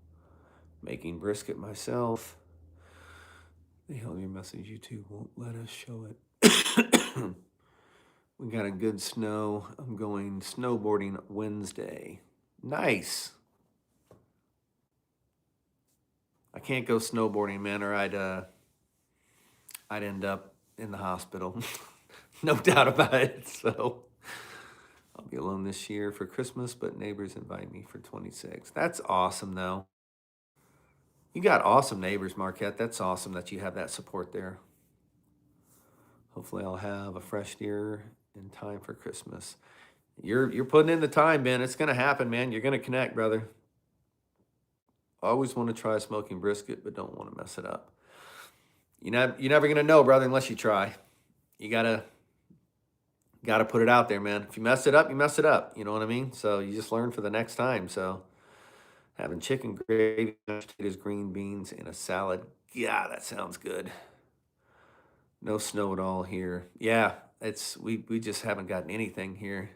Making brisket myself. The hell your message YouTube won't let us show it. We got a good snow. I'm going snowboarding Wednesday. Nice. I can't go snowboarding, man, or I'd end up in the hospital. No doubt about it. So I'll be alone this year for Christmas, but neighbors invite me for 26. That's awesome, though. You got awesome neighbors, Marquette. That's awesome that you have that support there. Hopefully I'll have a fresh deer in time for Christmas. You're putting in the time, Ben. It's gonna happen, man. You're gonna connect, brother. I always want to try smoking brisket, but don't want to mess it up. You're never gonna know, brother, unless you try. You gotta put it out there, man. If you mess it up, you mess it up. You know what I mean? So you just learn for the next time. So having chicken gravy, mashed potatoes, green beans, and a salad. Yeah, that sounds good. No snow at all here. Yeah, we just haven't gotten anything here.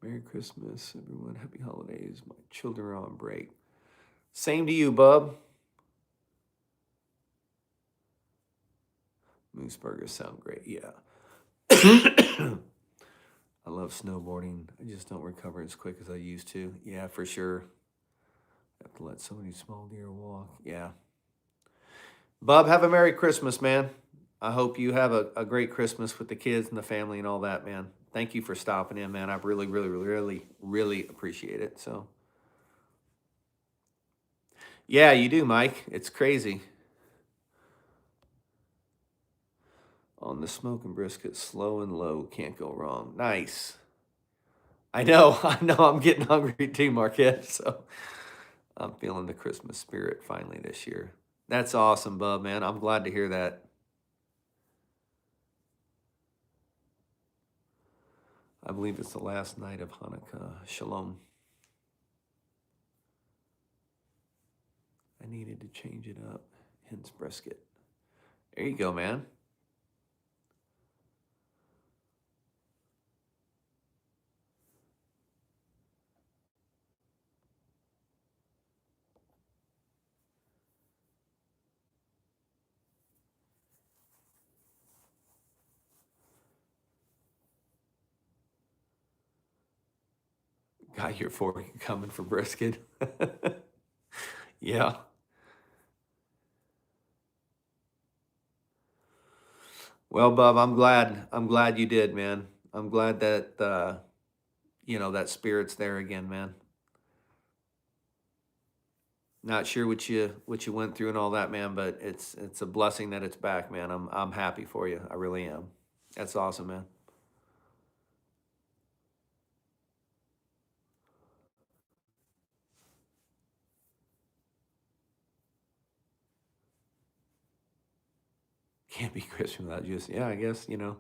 Merry Christmas, everyone. Happy holidays. My children are on break. Same to you, bub. Moose burgers sound great. Yeah. I love snowboarding. I just don't recover as quick as I used to. Yeah, for sure. I have to let so many small deer walk. Yeah. Bob, have a Merry Christmas, man. I hope you have a great Christmas with the kids and the family and all that, man. Thank you for stopping in, man. I really, really, really, really appreciate it. So, yeah, you do, Mike. It's crazy. On the smoking brisket, slow and low, can't go wrong. Nice. I know, I'm getting hungry too, Marquette. So I'm feeling the Christmas spirit finally this year. That's awesome, bub, man. I'm glad to hear that. I believe it's the last night of Hanukkah. Shalom. I needed to change it up, hence brisket. There you go, man. Got your fork coming for brisket. Yeah. Well, Bub, I'm glad you did, man. I'm glad that that spirit's there again, man. Not sure what you went through and all that, man, but it's a blessing that it's back, man. I'm happy for you. I really am. That's awesome, man. Can't be Christian without Jesus. Yeah, I guess, you know.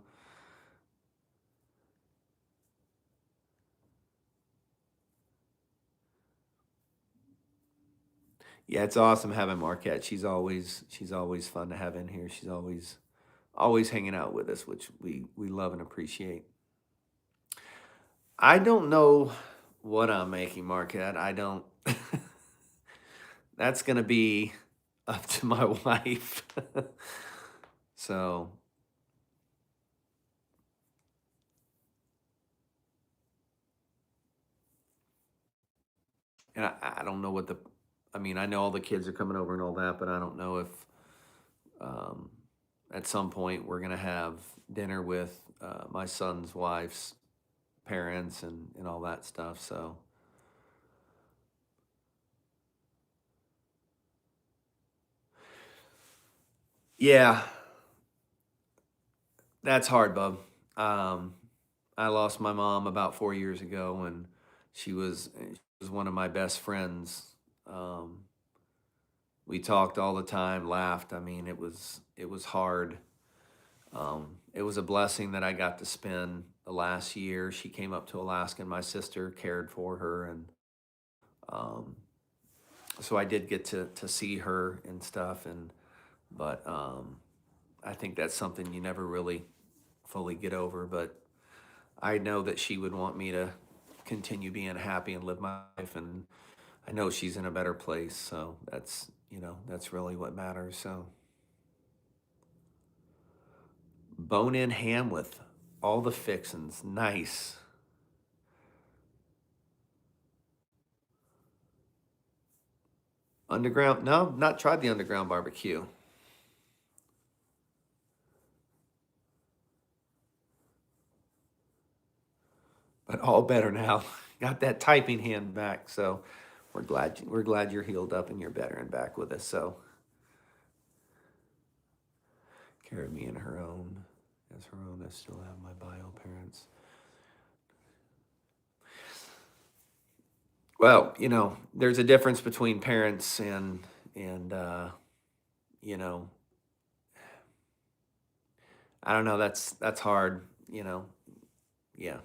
Yeah, it's awesome having Marquette. She's always fun to have in here. She's always hanging out with us, which we love and appreciate. I don't know what I'm making, Marquette. I don't. That's gonna be up to my wife. So, and I don't know what the. I mean, I know all the kids are coming over and all that, but I don't know if um, at some point we're gonna have dinner with my son's wife's parents and all that stuff. So, yeah, that's hard, bub. Um, I lost my mom about 4 years ago, and she was one of my best friends. Um, we talked all the time, laughed. I mean, it was hard. It was a blessing that I got to spend the last year. She came up to Alaska, and my sister cared for her, and um, so I did get to see her and stuff. And but I think that's something you never really fully get over. But I know that she would want me to continue being happy and live my life, and I know she's in a better place. So that's really what matters. So bone-in ham with all the fixins, nice. Underground? No, not tried the underground barbecue, but all better now. Got that typing hand back, so we're glad you're healed up and you're better and back with us. So carried me in her own, as her own. I still have my bio parents. Well, there's a difference between parents and you know, I don't know. That's hard. Yeah.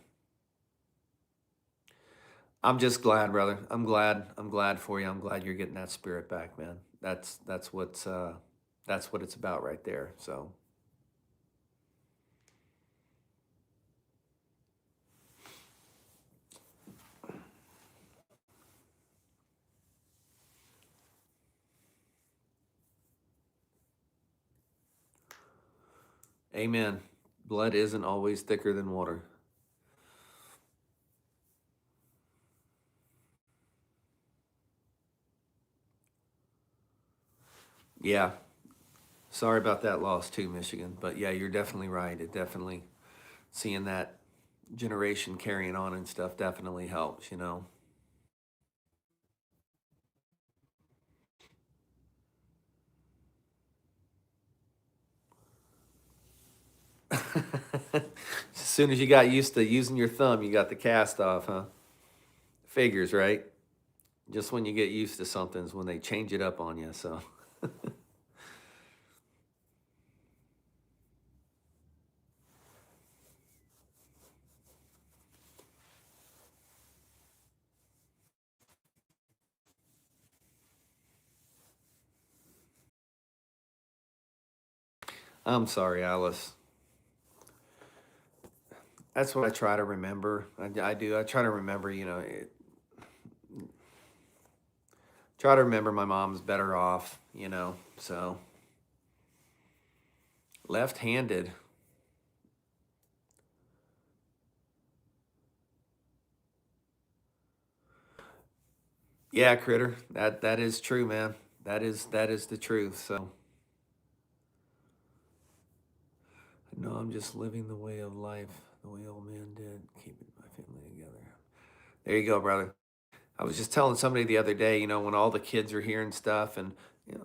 I'm just glad, brother. I'm glad. I'm glad for you. I'm glad you're getting that spirit back, man. That's what it's about right there. So, amen. Blood isn't always thicker than water. Yeah. Sorry about that loss too, Michigan. But yeah, you're definitely right. It definitely seeing that generation carrying on and stuff definitely helps. As soon as you got used to using your thumb, you got the cast off, huh? Figures, right? Just when you get used to something is when they change it up on you. So, I'm sorry, Alice. That's what I try to remember. I do. I try to remember, try to remember my mom's better off. So left handed. Yeah, critter. That is true, man. That is the truth. So no, I'm just living the way of life, the way old man did, keeping my family together. There you go, brother. I was just telling somebody the other day, when all the kids are here and stuff, and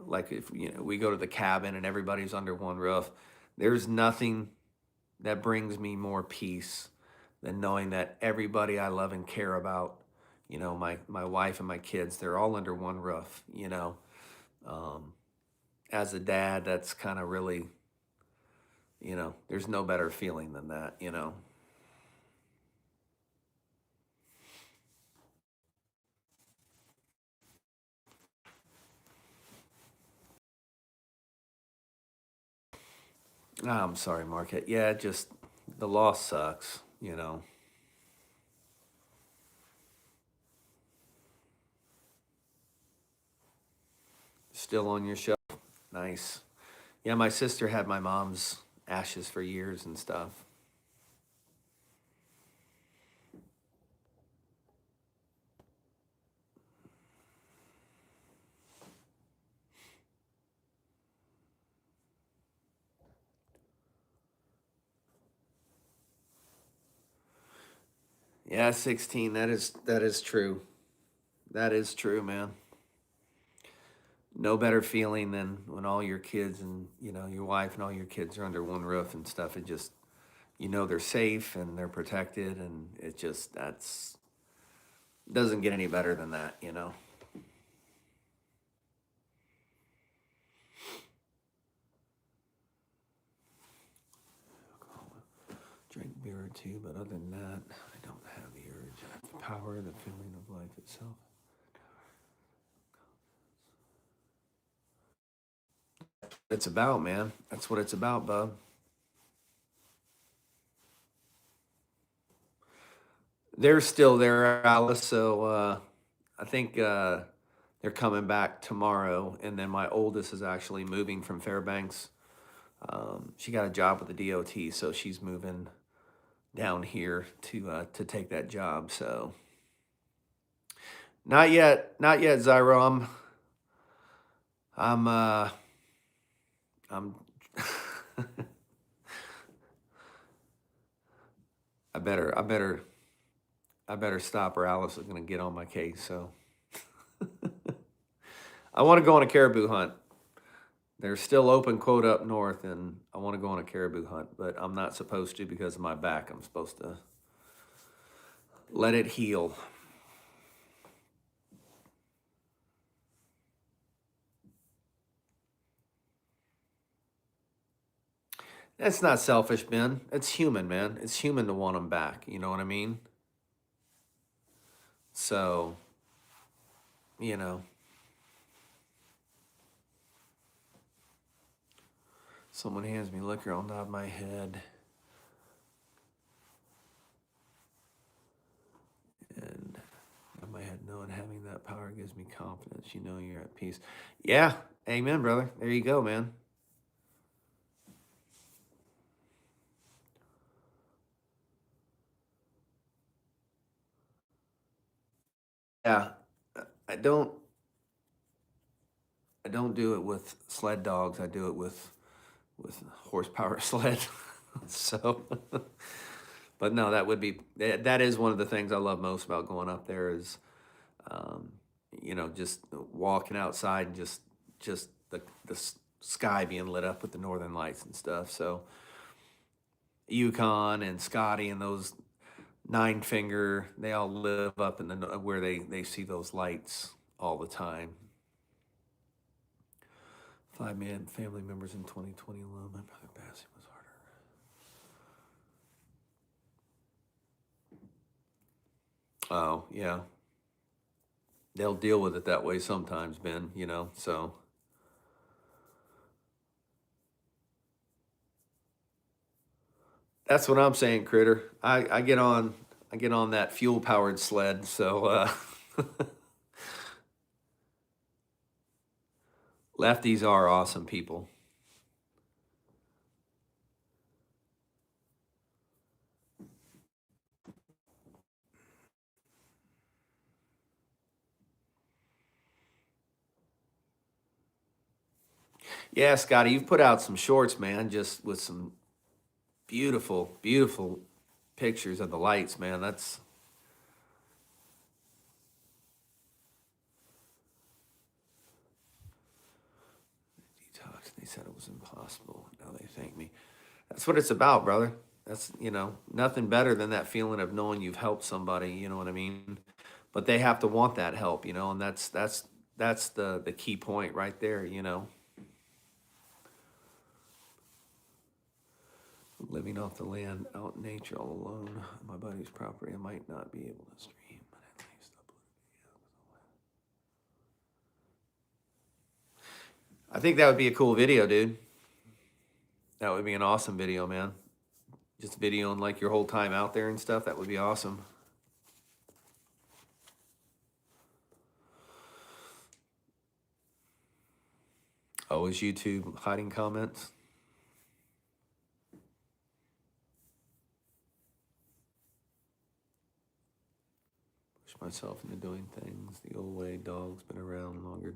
like if we go to the cabin and everybody's under one roof, there's nothing that brings me more peace than knowing that everybody I love and care about, my wife and my kids, they're all under one roof. Um, as a dad, that's kind of really there's no better feeling than that. I'm sorry, Marquette. Yeah, just the loss sucks. Still on your shelf. Nice. Yeah, my sister had my mom's ashes for years and stuff. Yeah, 16. That is true. That is true, man. No better feeling than when all your kids and, your wife and all your kids are under one roof and stuff. It just, they're safe and they're protected, and it just that's doesn't get any better than that. Drink beer or two, but other than that, I don't have the urge. I have the power, the feeling of life itself. It's about, man. That's what it's about, bub. They're still there, Alice. So I think they're coming back tomorrow, and then my oldest is actually moving from Fairbanks. She got a job with the DOT, so she's moving down here to take that job. So not yet, Zyro. I'm I'm I better I better stop, or Alice is gonna get on my case. So I want to go on a caribou hunt. There's still open quota up north, and I want to go on a caribou hunt, but I'm not supposed to because of my back. I'm supposed to let it heal. That's not selfish, Ben. It's human, man. It's human to want them back. You know what I mean? So, you know, someone hands me liquor, I'll nod my head. And nod my head, knowing having that power gives me confidence. You know you're at peace. Yeah. Amen, brother. There you go, man. Yeah. I don't I don't do it with sled dogs. I do it with horsepower sled. So, but no, that is one of the things I love most about going up there is, um, just walking outside and just the sky being lit up with the northern lights and stuff. So, Yukon and Scotty and those Nine Finger, they all live up in where they see those lights all the time. 5 man family members in 2020 alone. My brother passing was harder. Oh, yeah. They'll deal with it that way sometimes, Ben. So that's what I'm saying, Critter. I get on that fuel powered sled. So lefties are awesome people. Yeah, Scotty, you've put out some shorts, man, just with some beautiful, beautiful pictures of the lights, man. That's detox. They said it was impossible. Now they thank me. That's what it's about, brother. That's, nothing better than that feeling of knowing you've helped somebody, you know what I mean? But they have to want that help, and that's the key point right there. Living off the land, out in nature all alone. My buddy's property. I might not be able to stream, but at least I think that would be a cool video, dude. That would be an awesome video, man. Just videoing like your whole time out there and stuff. That would be awesome. Oh, is YouTube hiding comments? Push myself into doing things the old way. Dog's been around longer.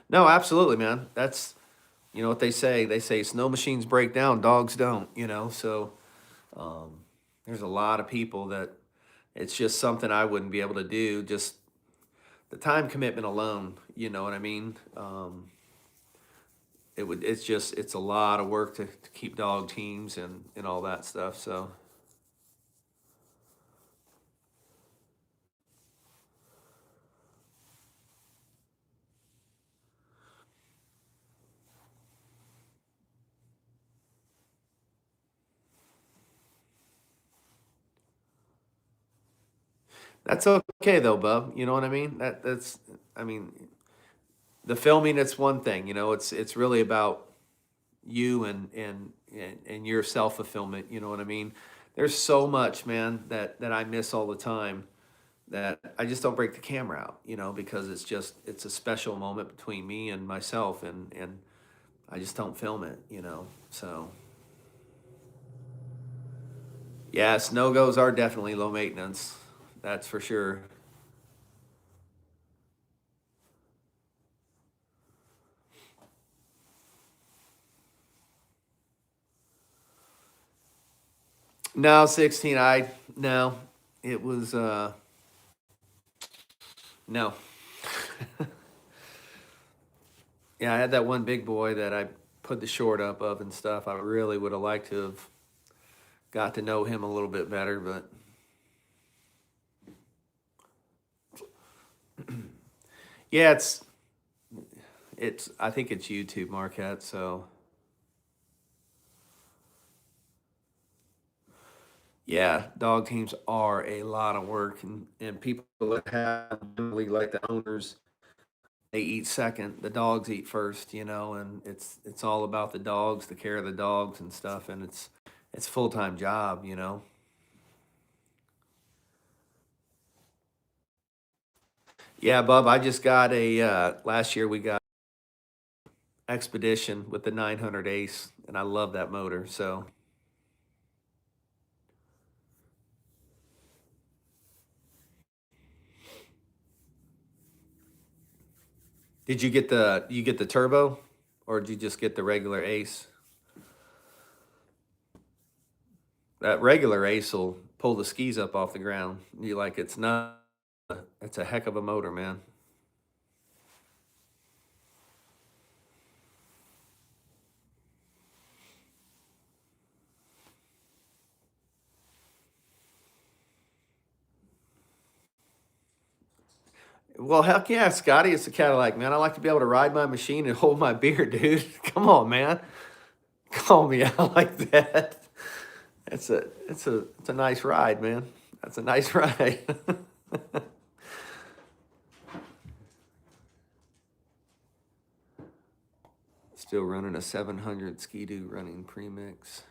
No, absolutely, man. That's, you know what they say. They say snow machines break down, dogs don't, you know? So there's a lot of people that it's just something I wouldn't be able to do. Just the time commitment alone, you know what I mean? It's a lot of work to keep dog teams and all that stuff. So that's okay though, bub. You know what I mean? I mean, the filming, it's one thing, you know, it's really about you and your self fulfillment. You know what I mean? There's so much, man, that I miss all the time that I just don't break the camera out, you know, because it's a special moment between me and myself, and I just don't film it, you know. So yeah, snow goes are definitely low maintenance. That's for sure. No, 16. No, it was no. Yeah, I had that one big boy that I put the short up of and stuff. I really would have liked to have got to know him a little bit better, but yeah, it's I think it's YouTube, Marquette. So yeah, dog teams are a lot of work, and people that have generally like the owners, they eat second. The dogs eat first, you know, and it's all about the dogs, the care of the dogs and stuff, and it's full time job, you know. Yeah, Bub, I just got a last year we got Expedition with the 900 Ace, and I love that motor. So, did you get the turbo, or did you just get the regular Ace? That regular Ace will pull the skis up off the ground. You like it's not. It's a heck of a motor, man. Well, heck yeah, Scotty, it's a Cadillac, man. I like to be able to ride my machine and hold my beer, dude. Come on, man. Call me out like that. It's a nice ride, man. That's a nice ride. Still running a 700 Ski-Doo running premix.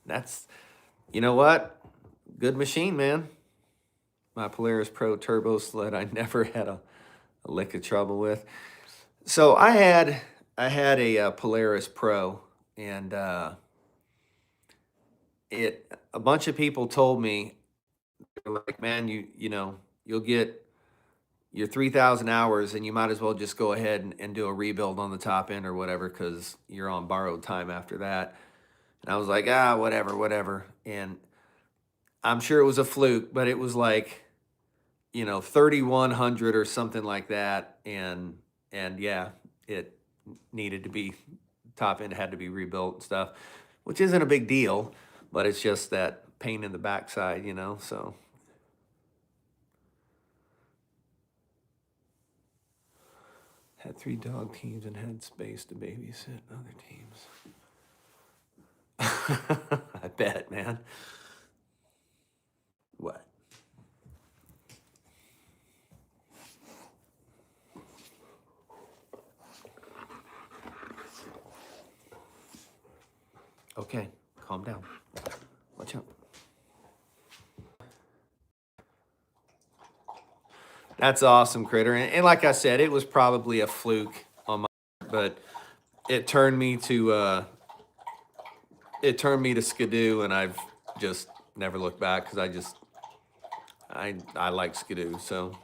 That's, you know what? Good machine, man. My Polaris Pro Turbo sled, I never had a lick of trouble with. So I had a Polaris Pro, and a bunch of people told me, they were like, man, you know, you'll get your 3,000 hours, and you might as well just go ahead and do a rebuild on the top end or whatever, because you're on borrowed time after that. And I was like, whatever, whatever. And I'm sure it was a fluke, but it was like, you know, 3,100 or something like that. And yeah, it needed to be top end had to be rebuilt and stuff, which isn't a big deal, but it's just that pain in the backside, you know. So had 3 dog teams and had space to babysit other teams. I bet, man. What? Okay, calm down. Watch out. That's awesome, Critter. And like I said, it was probably a fluke on my part, but it turned me to Skidoo, and I've just never looked back because I like Skidoo. So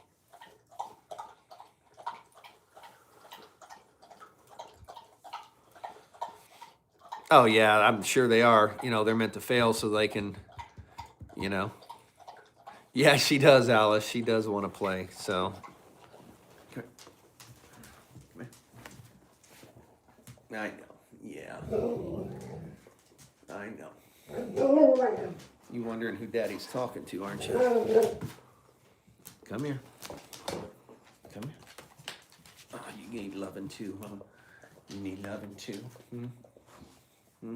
oh yeah, I'm sure they are. You know, they're meant to fail so they can, you know. Yeah, she does, Alice. She does want to play. So come here. I know. Yeah. I know. You wondering who Daddy's talking to, aren't you? Come here. Come here. Oh, you need loving too, huh? You need loving too. Hmm? Hmm?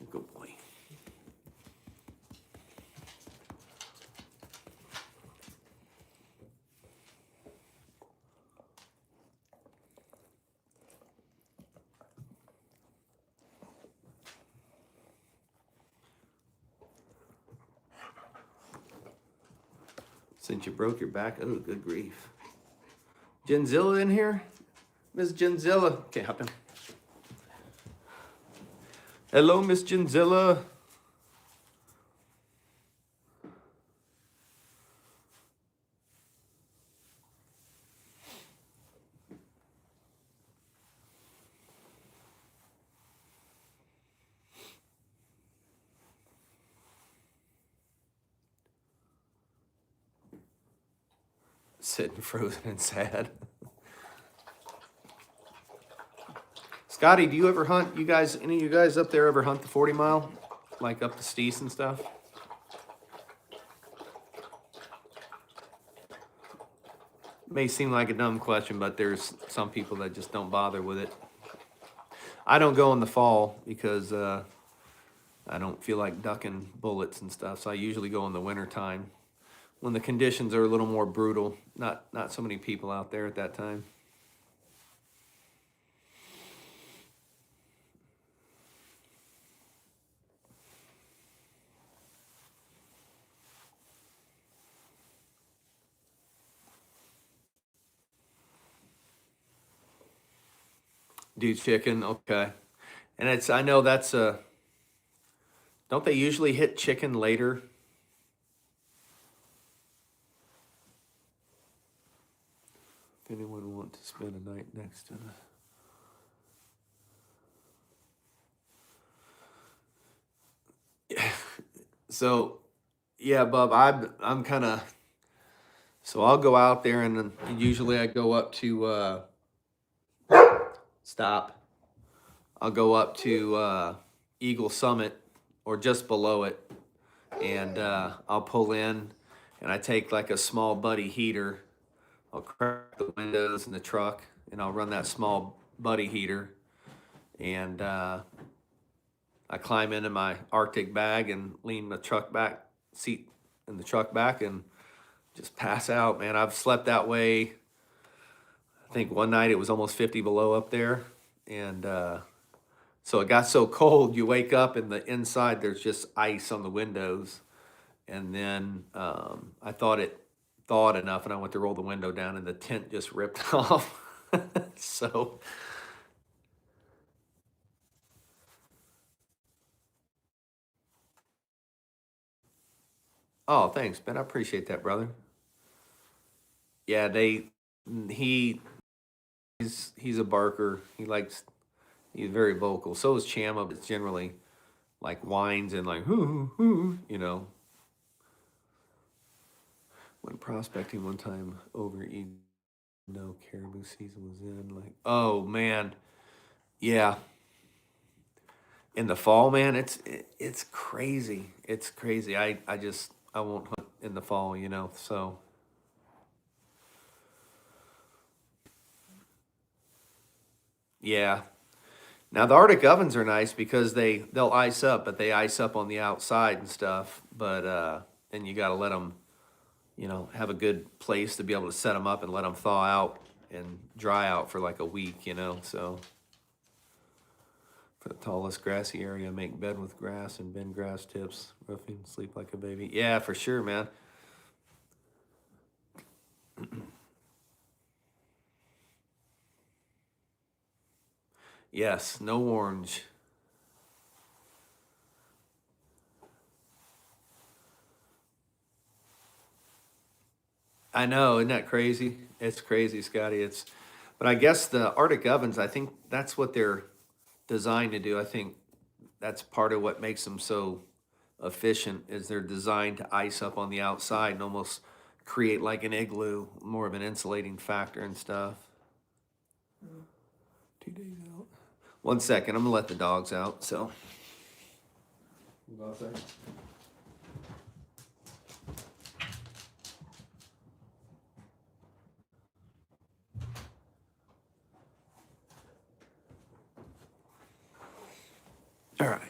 Good boy. Since you broke your back, oh, good grief. Genzilla in here? Miss Genzilla. Okay, hop in. Hello, Miss Genzilla. Sitting frozen and sad. Scotty, do you ever hunt? You guys, any of you guys up there ever hunt the 40 mile? Like up to Steese and stuff? May seem like a dumb question, but there's some people that just don't bother with it. I don't go in the fall because I don't feel like ducking bullets and stuff. So I usually go in the winter time when the conditions are a little more brutal. Not so many people out there at that time. Do chicken, okay. And it's, I know that's a, don't they usually hit chicken later? If anyone want to spend a night next to the... So, yeah, Bub, I'm kind of, so I'll go out there and usually I go up to, stop. I'll go up to Eagle Summit or just below it, and I'll pull in, and I take like a small buddy heater. I'll crack the windows in the truck, and I'll run that small buddy heater, and I climb into my Arctic bag and lean the truck back seat in the truck back and just pass out, man. I've slept that way. I think one night it was almost 50 below up there, and so it got so cold, you wake up and the inside there's just ice on the windows. And then I thought it thawed enough, and I went to roll the window down, and the tent just ripped off. So, oh, thanks, Ben. I appreciate that, brother. Yeah, he he's a barker. He's very vocal. So is Chama, but it's generally like whines and like hoo hoo, you know. Went prospecting one time over Eden. No caribou season was in. Like, oh man, yeah. In the fall, man, it's crazy. It's crazy. I won't hunt in the fall, you know. So yeah, Now the Arctic ovens are nice because they'll ice up, but they ice up on the outside and stuff. But then you got to let them, have a good place to be able to set them up and let them thaw out and dry out for like a week. So for the tallest grassy area, make bed with grass and bend grass tips, roofing, sleep like a baby. Yeah, for sure, man. Yes, no orange. I know, isn't that crazy? It's crazy, Scotty. But I guess the Arctic ovens, I think that's what they're designed to do. I think that's part of what makes them so efficient is they're designed to ice up on the outside and almost create like an igloo, more of an insulating factor and stuff. 2 days out. 1 second, I'm gonna let the dogs out. So. All right.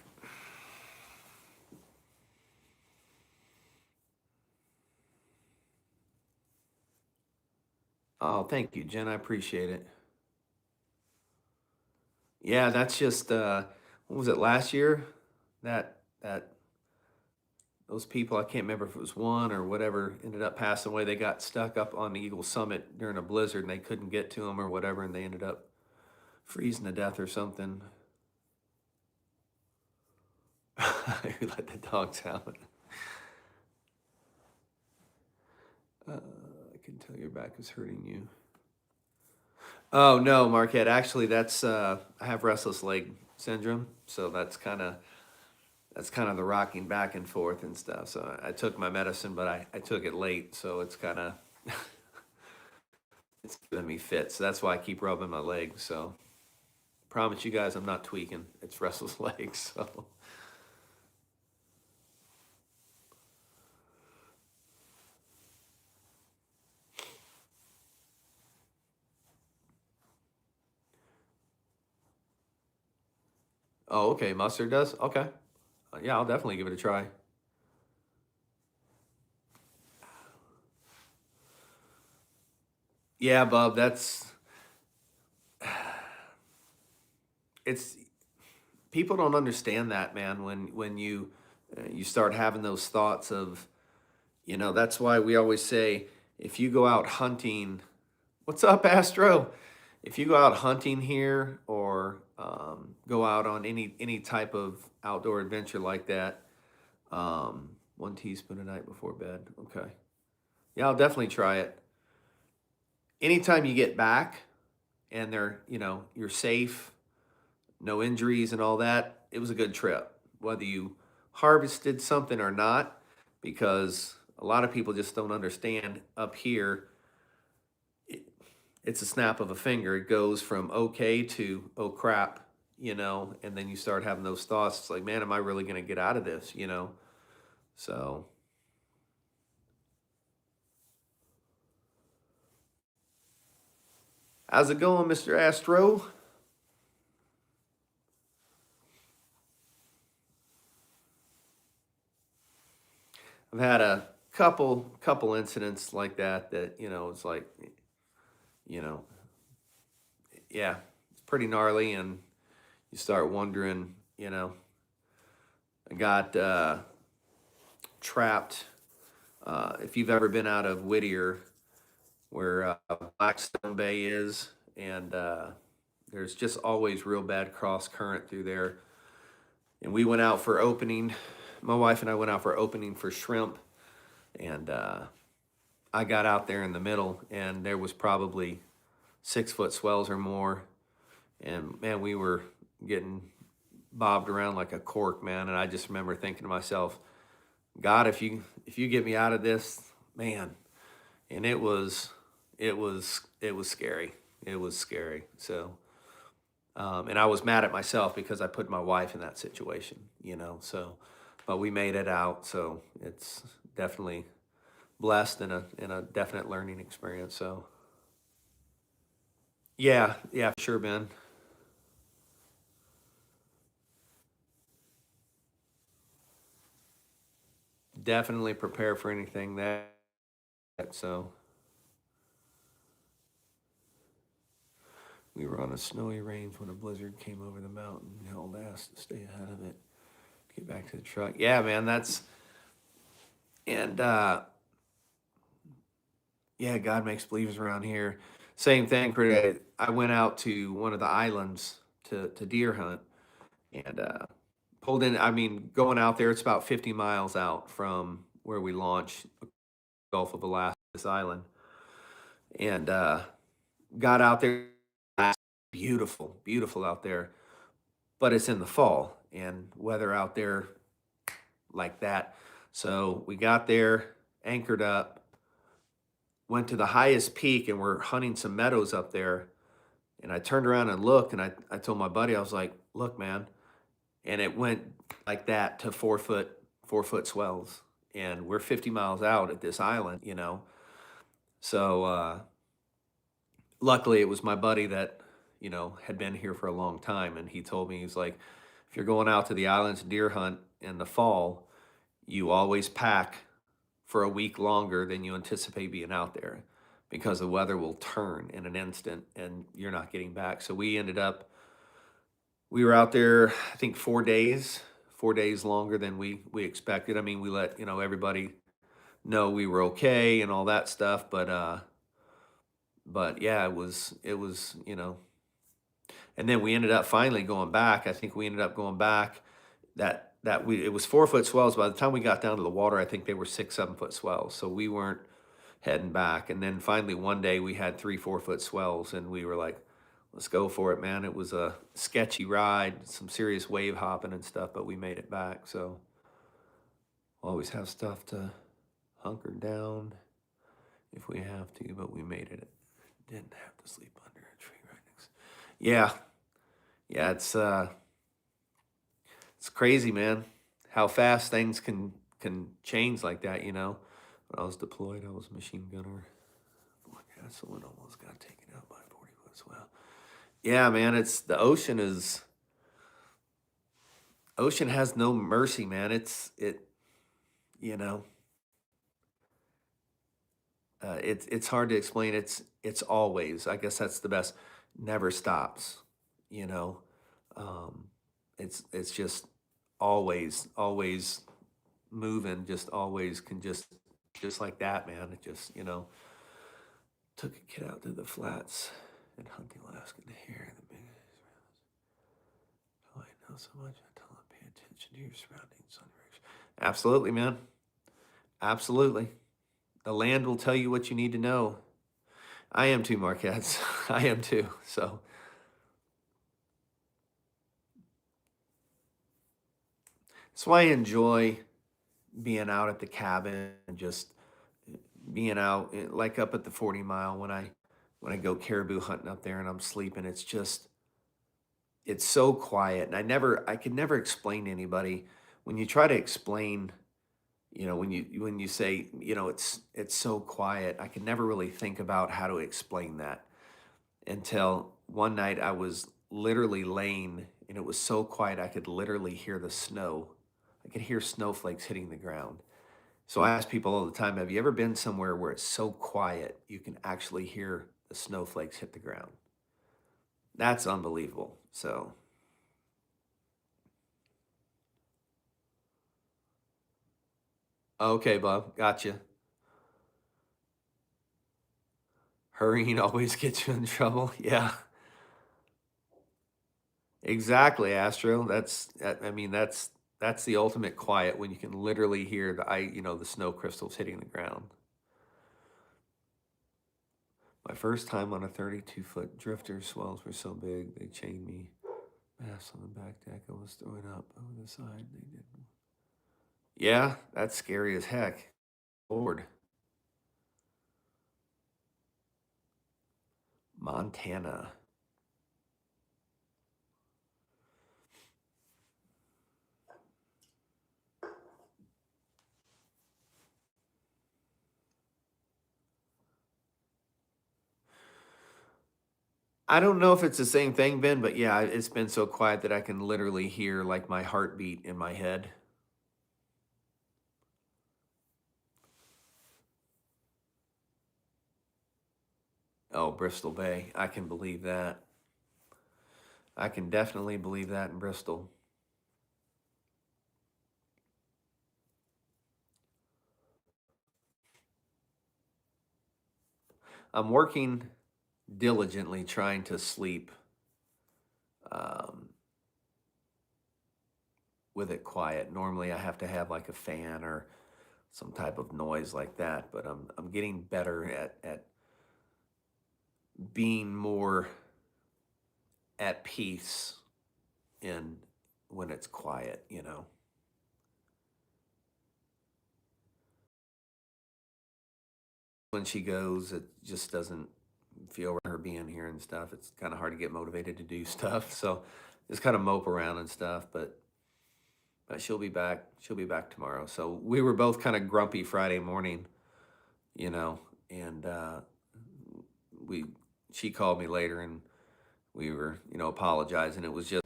Oh, thank you, Jen. I appreciate it. Yeah, that's just what was it last year? That those people, I can't remember if it was one or whatever, ended up passing away. They got stuck up on the Eagle Summit during a blizzard and they couldn't get to them or whatever, and they ended up freezing to death or something. You let the dogs out. I can tell your back is hurting you. Oh no, Marquette. Actually, that's I have restless leg syndrome, so that's kind of the rocking back and forth and stuff. So I took my medicine, but I took it late, so it's kind of it's keeping me fit. So that's why I keep rubbing my legs. So promise you guys, I'm not tweaking. It's restless legs. So oh, okay. Mustard does okay. Yeah, I'll definitely give it a try. Yeah, Bub. It's people don't understand that, man. When you start having those thoughts of that's why we always say if you go out hunting, what's up, Astro? If you go out hunting here or go out on any type of outdoor adventure like that, 1 teaspoon a night before bed. Okay, yeah, I'll definitely try it. Anytime you get back and you're safe, no injuries and all that, it was a good trip. Whether you harvested something or not, because a lot of people just don't understand up here. It's a snap of a finger. It goes from okay to oh crap, and then you start having those thoughts. It's like, man, am I really going to get out of this? So, how's it going, Mr. Astro? I've had a couple incidents like that it's like, you know, yeah, it's pretty gnarly, and you start wondering, I got trapped. If you've ever been out of Whittier, where Blackstone Bay is, and there's just always real bad cross current through there. And we went out for opening. My wife and I went out for opening for shrimp, and I got out there in the middle, and there was probably 6 foot swells or more, and man, we were getting bobbed around like a cork, man. And I just remember thinking to myself, God, if you get me out of this, man. And it was scary. It was scary. So, and I was mad at myself because I put my wife in that situation. So, but we made it out. So it's definitely blessed and a definite learning experience. So yeah, yeah, sure, Ben. definitely prepare for anything that. So we were on a snowy range when a blizzard came over the mountain. Held ass to stay ahead of it. Get back to the truck. Yeah, man, that's and yeah, God makes believers around here. Same thing. I went out to one of the islands to deer hunt and pulled in. I mean, going out there, it's about 50 miles out from where we launched Gulf of Alaska, this island, and got out there. Beautiful, beautiful out there, but it's in the fall and weather out there like that. So we got there, anchored up, went to the highest peak, and we're hunting some meadows up there. And I turned around and looked, and I told my buddy, I was like, "Look, man," and it went like that to 4 foot swells, and we're 50 miles out at this island, you know. So luckily, it was my buddy that had been here for a long time, and he told me, he's like, "If you're going out to the islands to deer hunt in the fall, you always pack for a week longer than you anticipate being out there because the weather will turn in an instant and you're not getting back." So we were out there, I think 4 days longer than we expected. I mean, we let, everybody know we were okay and all that stuff, but yeah, it was, and then we ended up finally going back. I think we ended up going back it was 4 foot swells. By the time we got down to the water, I think they were 6, 7 foot swells. So we weren't heading back. And then finally one day we had 3, 4 foot swells and we were like, let's go for it, man. It was a sketchy ride, some serious wave hopping and stuff, but we made it back. So always have stuff to hunker down if we have to, but we made it. Didn't have to sleep under a tree right next. Yeah. Yeah, it's crazy, man, how fast things can change like that, When I was deployed, I was a machine gunner. Boy, yeah, someone almost got taken out by a 40-foot swell. Yeah, man, ocean has no mercy, man. You know, it's hard to explain. It's always, I guess that's the best, never stops, you know. Um, it's just always moving, just always can just like that, man. It just, took a kid out to the flats and hunt the Alaskan hare. The biggest. Oh, I know so much. I tell them, pay attention to your surroundings on direction. Absolutely, man. Absolutely. The land will tell you what you need to know. I am too, Marquettes. I am too. So that's why I enjoy being out at the cabin and just being out like up at the 40 mile when I go caribou hunting up there and I'm sleeping. It's so quiet. And I could never explain to anybody when you try to explain, when you say, it's so quiet. I could never really think about how to explain that until one night I was literally laying and it was so quiet I could literally hear the snow. I could hear snowflakes hitting the ground. So I ask people all the time, have you ever been somewhere where it's so quiet you can actually hear the snowflakes hit the ground? That's unbelievable. So, okay, Bob, gotcha. Hurrying always gets you in trouble. Yeah, exactly, Astro. I mean, that's the ultimate quiet when you can literally hear the snow crystals hitting the ground. My first time on a 32-foot drifter, swells were so big they chained me. Bass on the back deck. I was throwing up over the side. They did. Yeah, that's scary as heck. Lord, Montana. I don't know if it's the same thing, Ben, but yeah, it's been so quiet that I can literally hear like my heartbeat in my head. Oh, Bristol Bay. I can believe that. I can definitely believe that in Bristol. I'm working diligently trying to sleep um, with it quiet. Normally, I have to have like a fan or some type of noise like that, but I'm getting better at being more at peace in when it's quiet, you know. When she goes, it just doesn't feel right her being here and stuff. It's kind of hard to get motivated to do stuff. So just kind of mope around and stuff, but she'll be back. She'll be back tomorrow. So we were both kind of grumpy Friday morning, you know, and we she called me later and we were, you know, apologizing. It was just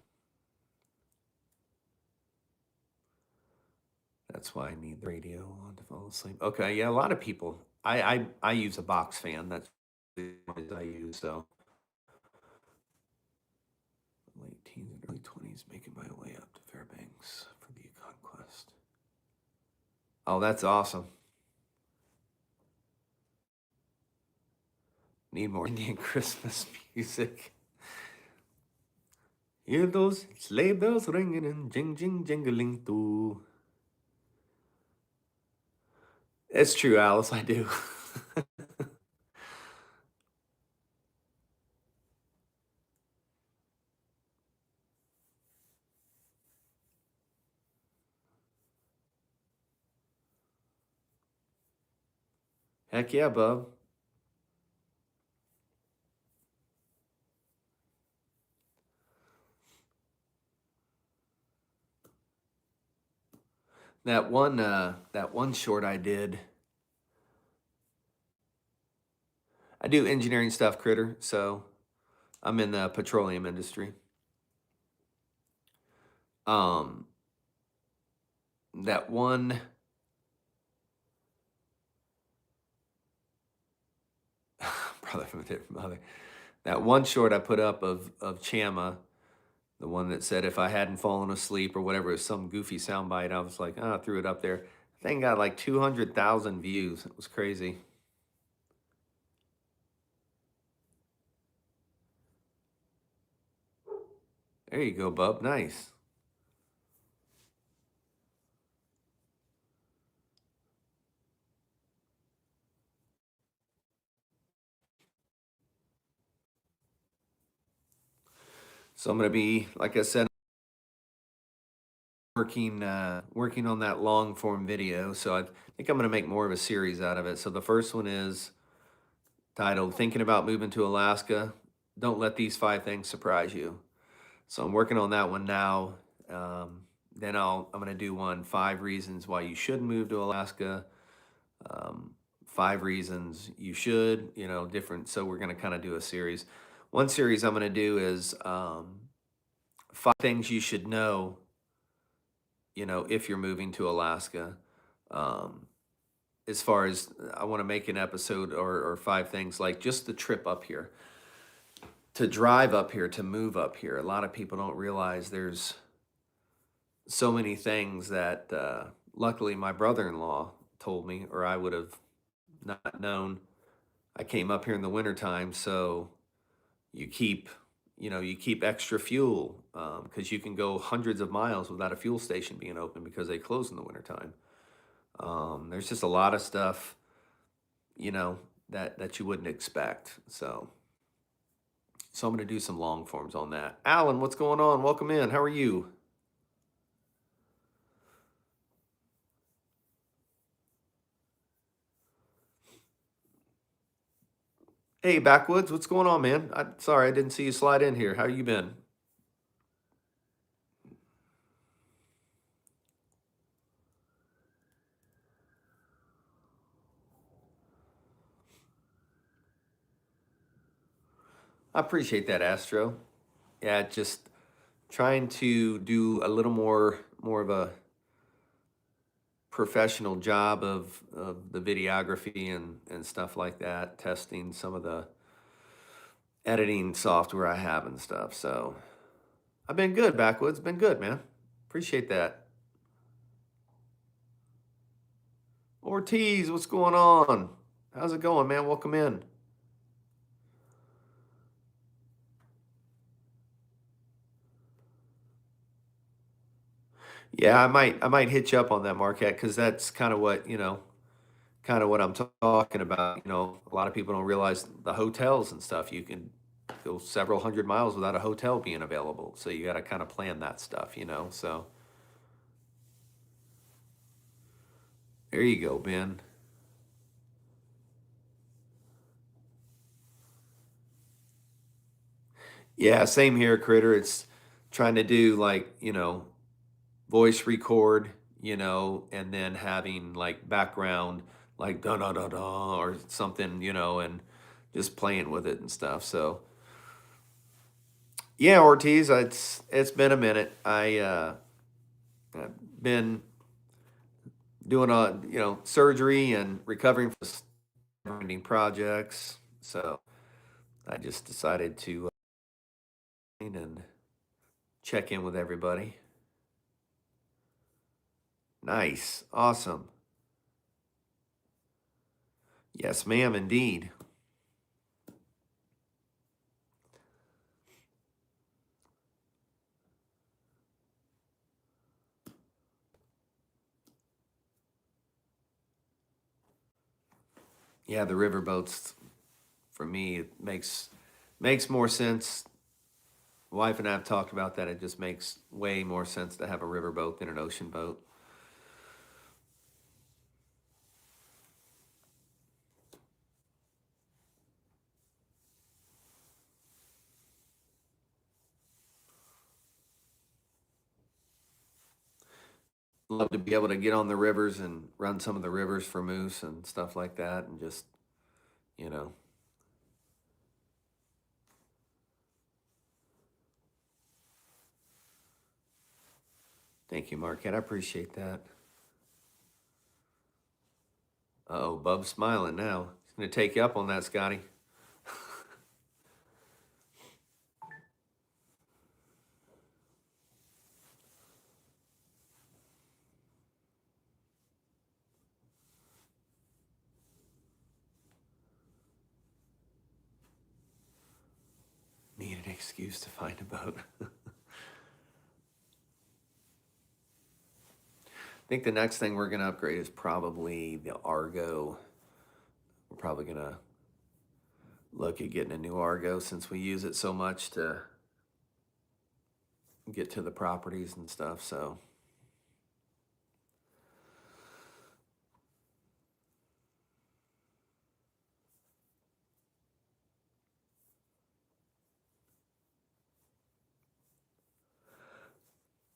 that's why I need the radio on to fall asleep. Okay, yeah, a lot of people. I use a box fan. That's the noise I use. So late teens and early 20s, making my way up to Fairbanks for the Yukon Quest. Oh, that's awesome. Need more Indian Christmas music. Hear those sleigh bells ringing and jing jing jingling too. It's true, Alice. I do. Heck yeah, bub. That one short I did. I do engineering stuff, critter. So I'm in the petroleum industry. Um, that one brother from a different mother. That one short I put up of Chama, the one that said if I hadn't fallen asleep or whatever, it was some goofy soundbite. I was like, oh, I threw it up there. Thing got like 200,000 views. It was crazy. There you go, bub. Nice. So I'm gonna be, like I said, working on that long form video. So I think I'm gonna make more of a series out of it. So the first one is titled "Thinking About Moving to Alaska." Don't let these 5 things surprise you. So I'm working on that one now. Then I'm gonna do 5 reasons why you should move to Alaska. Um, 5 reasons you should, you know, different. So we're gonna kind of do a series. One series I'm gonna do is 5 things you should know, you know, if you're moving to Alaska. Um, as far as I want to make an episode or 5 things like just the trip up here, to drive up here, to move up here. A lot of people don't realize there's so many things that luckily my brother-in-law told me, or I would have not known. I came up here in the wintertime, so you keep, you keep extra fuel because you can go hundreds of miles without a fuel station being open because they close in the wintertime. There's just a lot of stuff, you know, that you wouldn't expect. So I'm going to do some long forms on that. Alan, what's going on? Welcome in. How are you? Hey, Backwoods, what's going on, man? Sorry, I didn't see you slide in here. How you been? I appreciate that, Astro. Yeah, just trying to do a little more of a professional job of the videography and stuff like that, testing some of the editing software I have and stuff. So I've been good, Backwoods. Been good, man. Appreciate that. Ortiz, what's going on? How's it going, man? Welcome in. Yeah, I might hit you up on that, Marquette, because that's kind of what, kind of what I'm talking about. A lot of people don't realize the hotels and stuff. You can go several hundred miles without a hotel being available. So you got to kind of plan that stuff. So there you go, Ben. Yeah, same here, Critter. It's trying to do like, voice record, and then having like background, like da da da da or something, and just playing with it and stuff. So yeah, Ortiz, it's been a minute. I've been doing surgery and recovering from ending projects. So I just decided to and check in with everybody. Nice, awesome. Yes, ma'am, indeed. Yeah, the riverboats for me it makes more sense. Wife and I have talked about that. It just makes way more sense to have a riverboat than an ocean boat. Love to be able to get on the rivers and run some of the rivers for moose and stuff like that, and just you know. Thank you, Marquette. I appreciate that. Oh, Bub's smiling now. He's gonna take you up on that, Scotty. Need an excuse to find a boat. I think the next thing we're gonna upgrade is probably the Argo. We're probably gonna look at getting a new Argo since we use it so much to get to the properties and stuff. So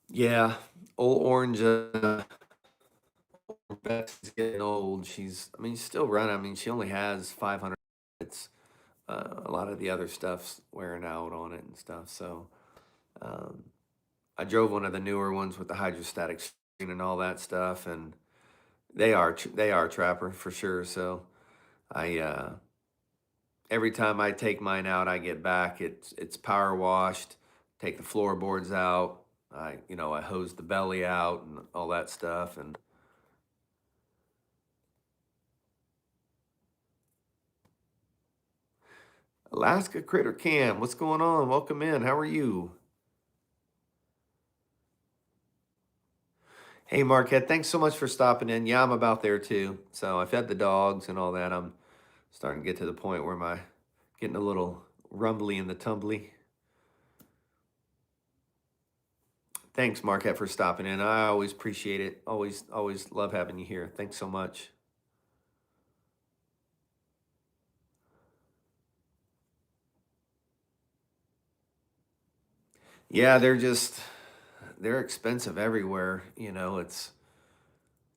yeah, old Orange. Betsy's getting old. She's still running. I mean, she only has 500. It's a lot of the other stuff's wearing out on it and stuff. So um, I drove one of the newer ones with the hydrostatic screen and all that stuff, and they are trapper for sure. So I every time I take mine out, I get back. It's power washed. Take the floorboards out. I hose the belly out and all that stuff. And Alaska Critter Cam, what's going on? Welcome in. How are you? Hey, Marquette, thanks so much for stopping in. Yeah, I'm about there too. So I fed the dogs and all that. I'm starting to get to the point where my getting a little rumbly in the tumbly. Thanks, Marquette, for stopping in. I always appreciate it. Always love having you here. Thanks so much. Yeah, they're expensive everywhere.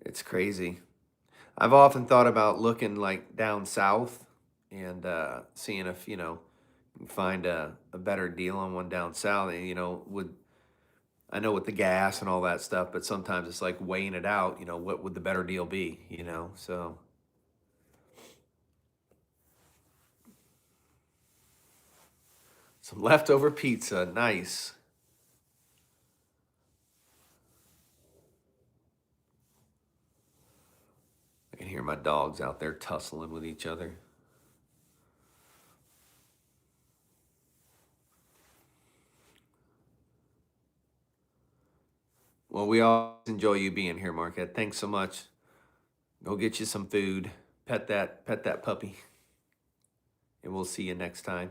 It's crazy. I've often thought about looking like down south and seeing if you can find a better deal on one down south. And, would I know with the gas and all that stuff, but sometimes it's like weighing it out. What would the better deal be? So Some leftover pizza. Nice. I can hear my dogs out there tussling with each other. Well, we all enjoy you being here, Marquette. Thanks so much. Go get you some food. Pet that puppy. And we'll see you next time.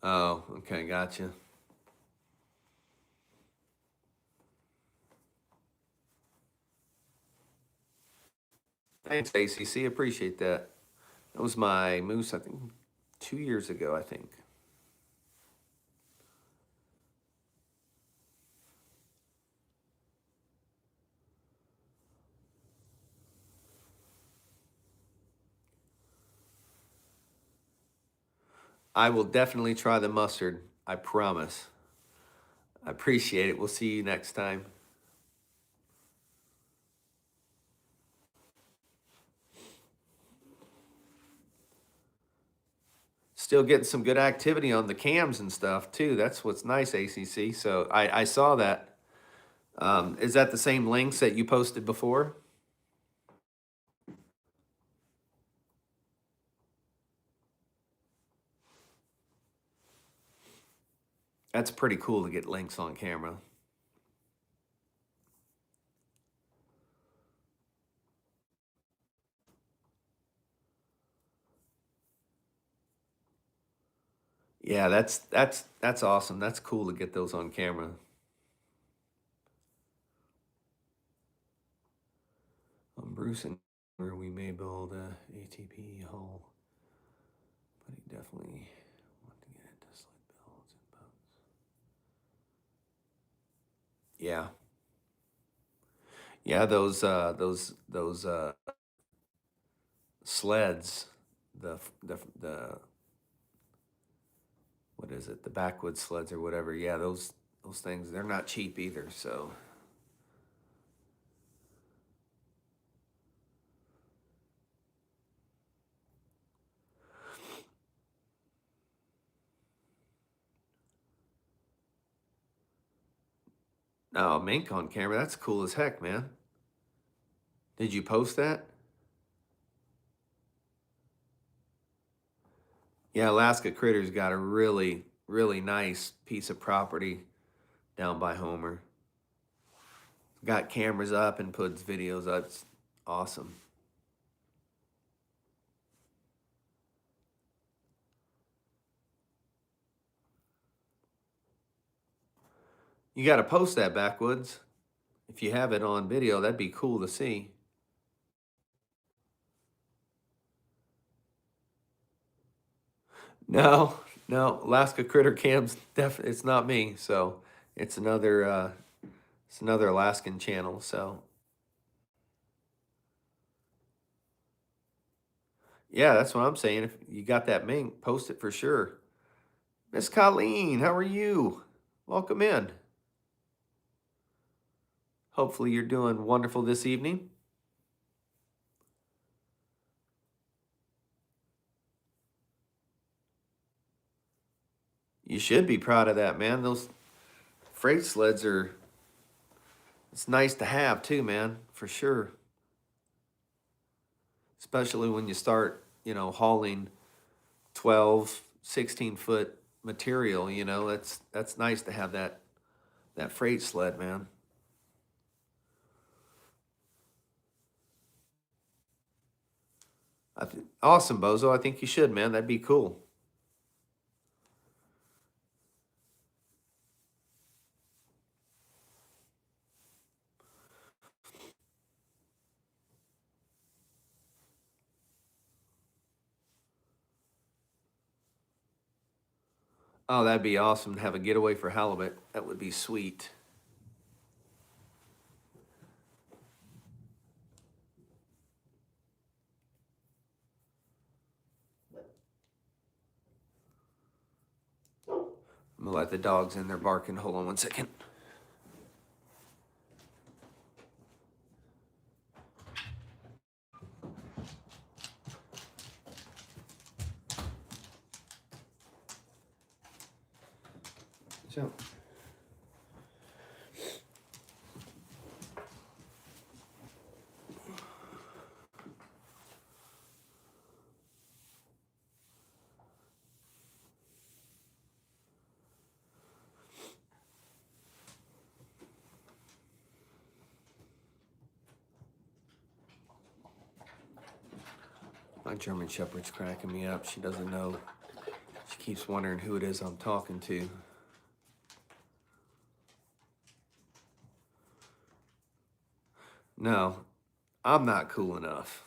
Oh, okay, gotcha. Thanks, ACC. Appreciate that. That was my moose, I think, 2 years ago, I think. I will definitely try the mustard. I promise. I appreciate it. We'll see you next time. Still getting some good activity on the cams and stuff too. That's what's nice, ACC. So I saw that. Is that the same links that you posted before? That's pretty cool to get links on camera. Yeah, that's awesome. That's cool to get those on camera. Bruce and where we may build a ATP hull, but he definitely want to get into sled builds and boats. Yeah, yeah, those sleds, the what is it, the backwoods sleds or whatever. Yeah, those things, they're not cheap either. So no, mink on camera, that's cool as heck, man. Did you post that? Yeah, Alaska Critters got a really nice piece of property down by Homer. Got cameras up and puts videos up. It's awesome. You got to post that, Backwoods. If you have it on video, that'd be cool to see. No, no, Alaska Critter Cam's definitely, it's not me. So it's another Alaskan channel. So yeah, that's what I'm saying. If you got that mink, post it for sure. Miss Colleen, how are you? Welcome in. Hopefully you're doing wonderful this evening. You should be proud of that, man. Those freight sleds are, it's nice to have too, man, for sure. Especially when you start, hauling 12, 16-foot material, that's nice to have that freight sled, man. Awesome, Bozo. I think you should, man. That'd be cool. Oh, that'd be awesome to have a getaway for halibut. That would be sweet. I'm gonna let the dogs in. They're barking. Hold on one second. So. My German Shepherd's cracking me up. She doesn't know. She keeps wondering who it is I'm talking to. No, I'm not cool enough.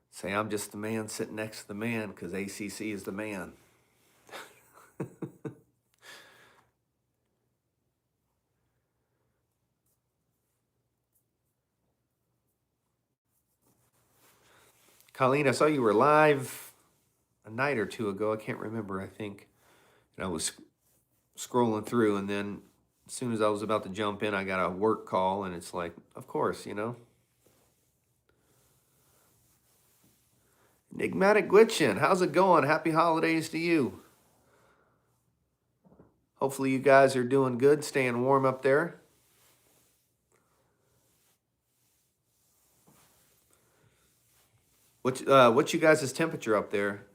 Say I'm just the man sitting next to the man because ACC is the man. Colleen, I saw you were live a night or two ago. I can't remember. I think. And I was scrolling through, and then as soon as I was about to jump in, I got a work call, and it's like, of course, you know. Enigmatic Glitchin, how's it going? Happy holidays to you. Hopefully you guys are doing good, staying warm up there. What's you guys' temperature up there?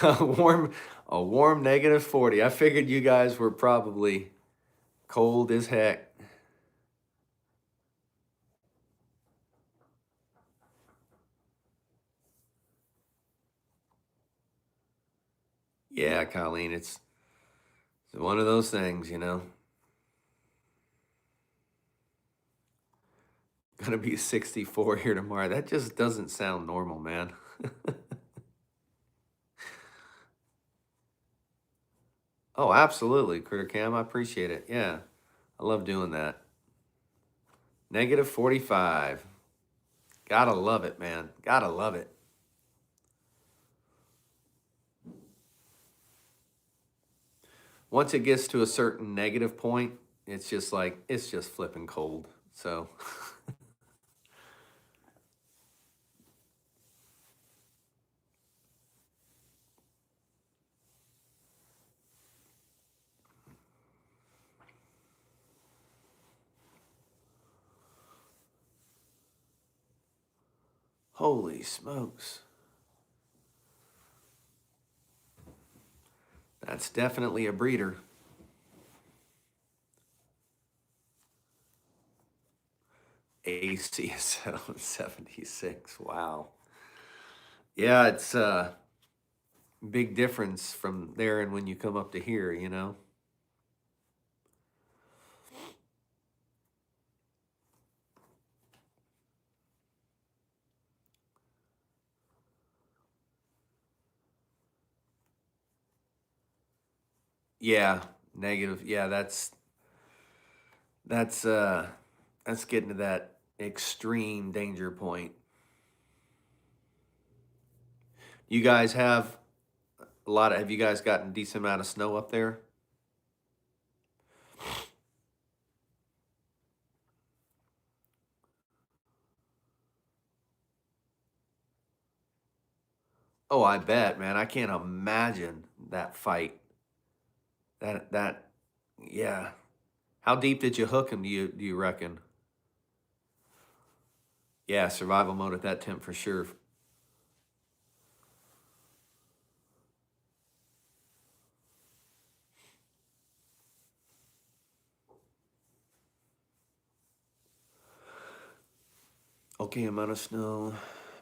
A warm negative 40. I figured you guys were probably cold as heck. Yeah, Colleen, it's one of those things, you know. Gonna be 64 here tomorrow. That just doesn't sound normal, man. Oh, absolutely, Critter Cam. I appreciate it. Yeah, I love doing that. Negative 45. Gotta love it, man. Gotta love it. Once it gets to a certain negative point, it's just like, it's just flipping cold. So, holy smokes. That's definitely a breeder. AC is 76. Wow. Yeah, it's a big difference from there and when you come up to here, you know? Yeah, negative. Yeah, that's uh that's getting to that extreme danger point. You guys have have you guys gotten a decent amount of snow up there? Oh, I bet, man. I can't imagine that fight. That yeah. How deep did you hook him, do you reckon? Yeah, survival mode at that temp for sure. Okay, amount of snow,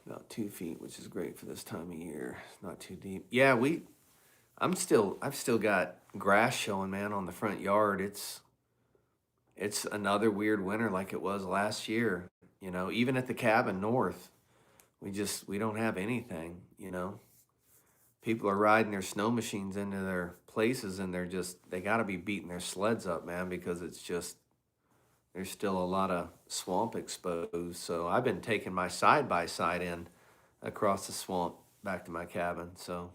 about 2 feet, which is great for this time of year. It's not too deep. Yeah, I've still got grass showing, man, on the front yard. It's another weird winter like it was last year. Even at the cabin north, we don't have anything. People are riding their snow machines into their places and they got to be beating their sleds up, man, because there's still a lot of swamp exposed. So I've been taking my side by side in across the swamp back to my cabin. So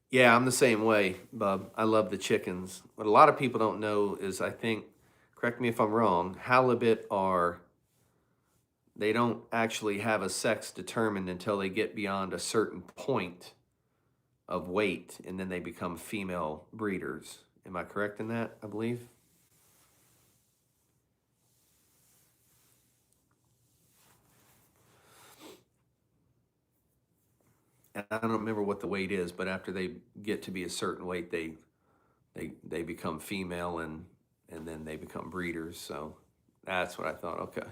yeah, I'm the same way, bub. I love the chickens. What a lot of people don't know is I think, correct me if I'm wrong, halibut are, they don't actually have a sex determined until they get beyond a certain point of weight and then they become female breeders. Am I correct in that, I believe? And I don't remember what the weight is, but after they get to be a certain weight, they become female and then they become breeders. So that's what I thought. Okay.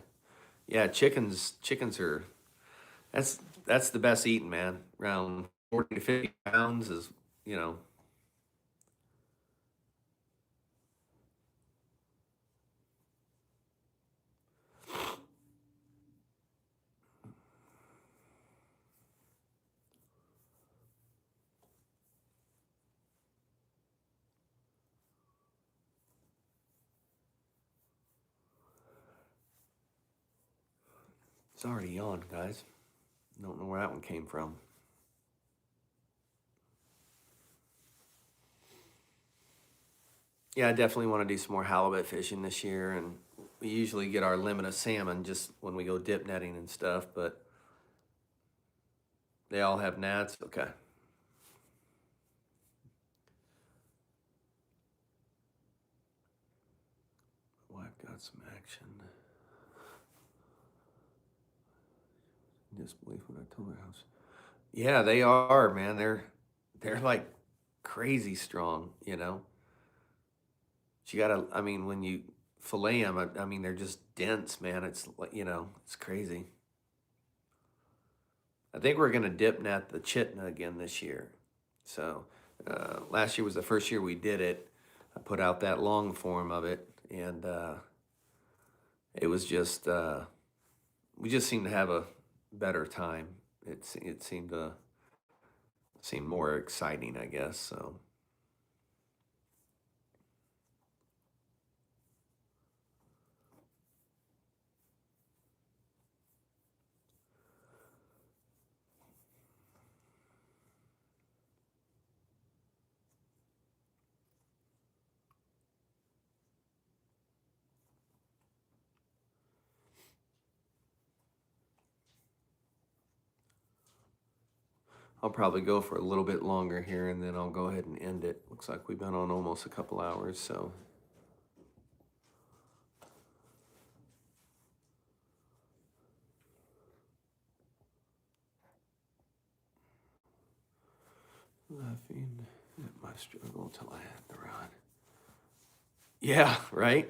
Yeah, chickens are that's the best eating, man. Around 40 to 50 pounds is, you know, it's already yawned, guys. Don't know where that one came from. Yeah, I definitely want to do some more halibut fishing this year, and we usually get our limit of salmon just when we go dip netting and stuff, but they all have gnats. Okay. Well, I've got some action. Disbelief when I told her house. Yeah, they are, man. They're like crazy strong. You gotta, I mean, when you fillet them, I mean, they're just dense, man. It's like, it's crazy. I think we're gonna dip net the chitna again this year. So last year was the first year we did it. I put out that long form of it, and it was just we just seemed to have a better time. It seemed to seem more exciting, I guess. So I'll probably go for a little bit longer here, and then I'll go ahead and end it. Looks like we've been on almost a couple hours, so. Laughing at my struggle till I had the rod. Yeah, right?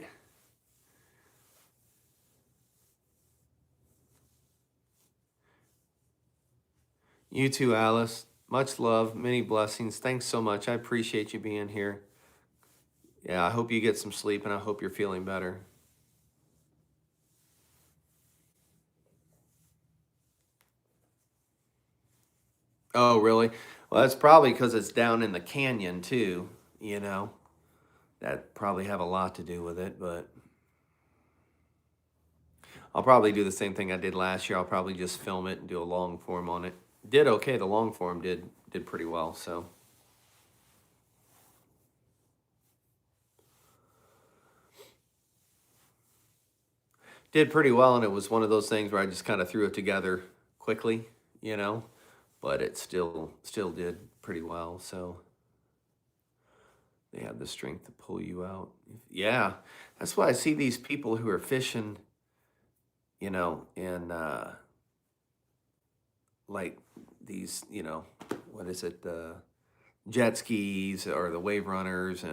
You too, Alice. Much love, many blessings. Thanks so much. I appreciate you being here. Yeah, I hope you get some sleep and I hope you're feeling better. Oh, really? Well, that's probably because it's down in the canyon, too, you know? That probably have a lot to do with it, but I'll probably do the same thing I did last year. I'll probably just film it and do a long form on it. Did okay. The long form did pretty well, so. Did pretty well, and it was one of those things where I just kind of threw it together quickly, you know, but it still did pretty well. So they have the strength to pull you out. Yeah, that's why I see these people who are fishing, in like these, what is it, the jet skis or the wave runners,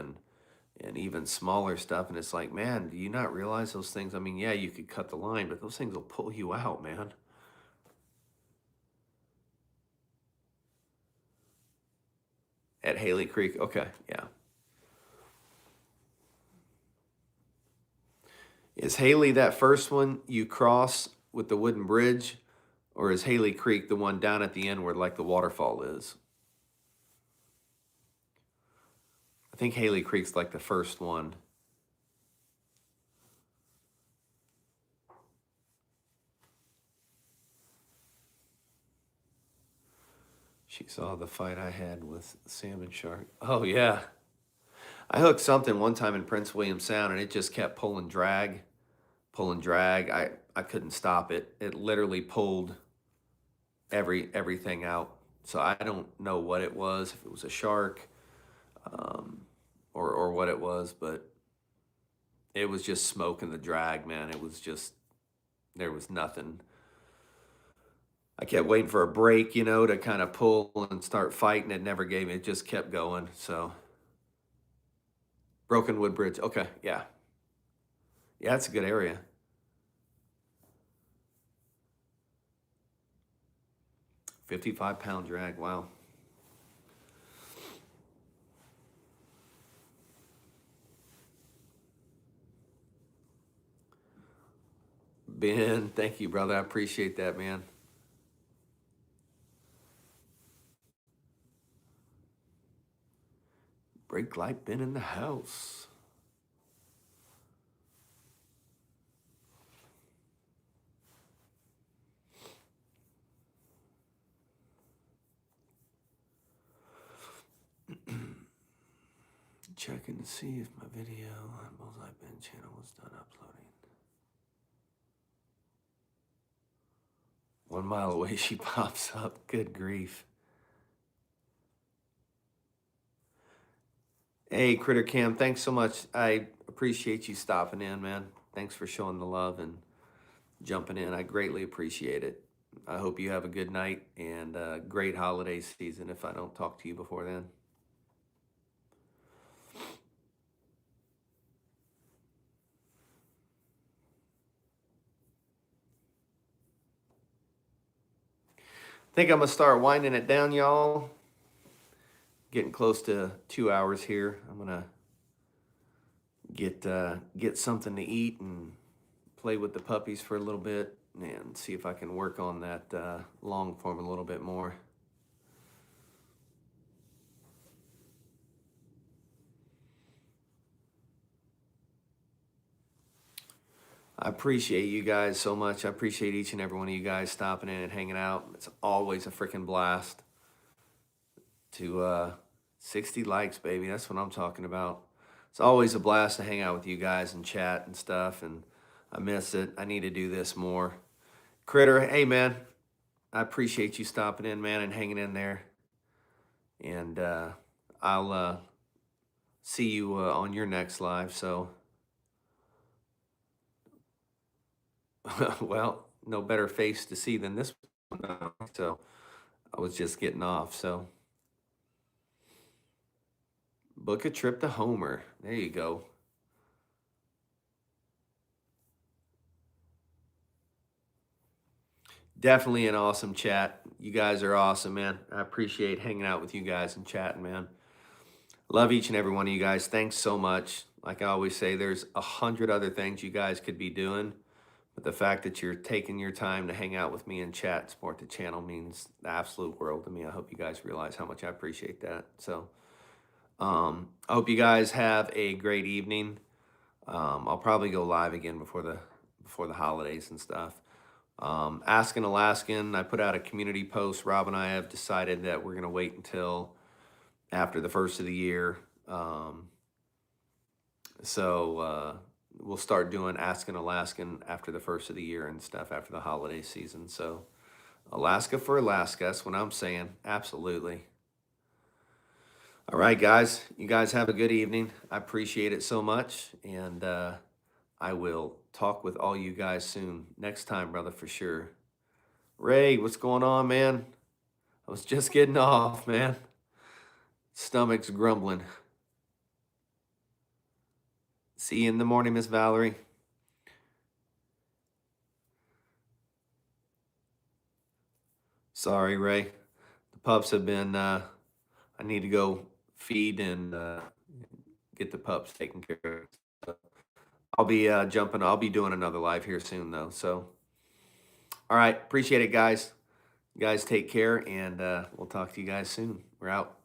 and even smaller stuff. And it's like, man, do you not realize those things? I mean, yeah, you could cut the line, but those things will pull you out, man. At Haley Creek. Okay, yeah. Is Haley that first one you cross with the wooden bridge, or is Haley Creek the one down at the end where like the waterfall is? I think Haley Creek's like the first one. She saw the fight I had with Salmon Shark. Oh, yeah. I hooked something one time in Prince William Sound and it just kept pulling drag, pulling drag. I couldn't stop it. It literally pulled everything out. So I don't know what it was, if it was a shark, or what it was, but it was just smoking the drag, man. It was just, there was nothing. I kept waiting for a break, to kind of pull and start fighting. It never gave me. It just kept going. So Broken Wood Bridge. Okay, yeah. Yeah, it's a good area. 55-pound drag. Wow. Ben, thank you, brother. I appreciate that, man. Brake light Ben in the house. Checking to see if my video on Bullseye Ben channel was done uploading. 1 mile away, she pops up. Good grief. Hey, Critter Cam, thanks so much. I appreciate you stopping in, man. Thanks for showing the love and jumping in. I greatly appreciate it. I hope you have a good night and a great holiday season if I don't talk to you before then. I think I'm going to start winding it down, y'all. Getting close to 2 hours here. I'm going to get something to eat and play with the puppies for a little bit and see if I can work on that long form a little bit more. I appreciate you guys so much. I appreciate each and every one of you guys stopping in and hanging out. It's always a freaking blast. To 60 likes, baby. That's what I'm talking about. It's always a blast to hang out with you guys and chat and stuff, and I miss it. I need to do this more. Critter, hey, man. I appreciate you stopping in, man, and hanging in there. And I'll see you on your next live, so... Well, no better face to see than this one. So I was just getting off. So book a trip to Homer. There you go. Definitely an awesome chat. You guys are awesome, man. I appreciate hanging out with you guys and chatting, man. Love each and every one of you guys. Thanks so much. Like I always say, there's 100 other things you guys could be doing. But the fact that you're taking your time to hang out with me and chat and support the channel means the absolute world to me. I hope you guys realize how much I appreciate that. So I hope you guys have a great evening. I'll probably go live again before the holidays and stuff. Ask an Alaskan, I put out a community post. Rob and I have decided that we're going to wait until after the first of the year. So we'll start doing Ask an Alaskan after the first of the year and stuff after the holiday season. So Alaska for Alaska, that's what I'm saying. Absolutely. All right, guys. You guys have a good evening. I appreciate it so much. And I will talk with all you guys soon. Next time, brother, for sure. Ray, what's going on, man? I was just getting off, man. Stomach's grumbling. See you in the morning, Miss Valerie. Sorry, Ray. The pups have been, I need to go feed and get the pups taken care of. So I'll be I'll be doing another live here soon, though. So, all right. Appreciate it, guys. You guys take care, and we'll talk to you guys soon. We're out.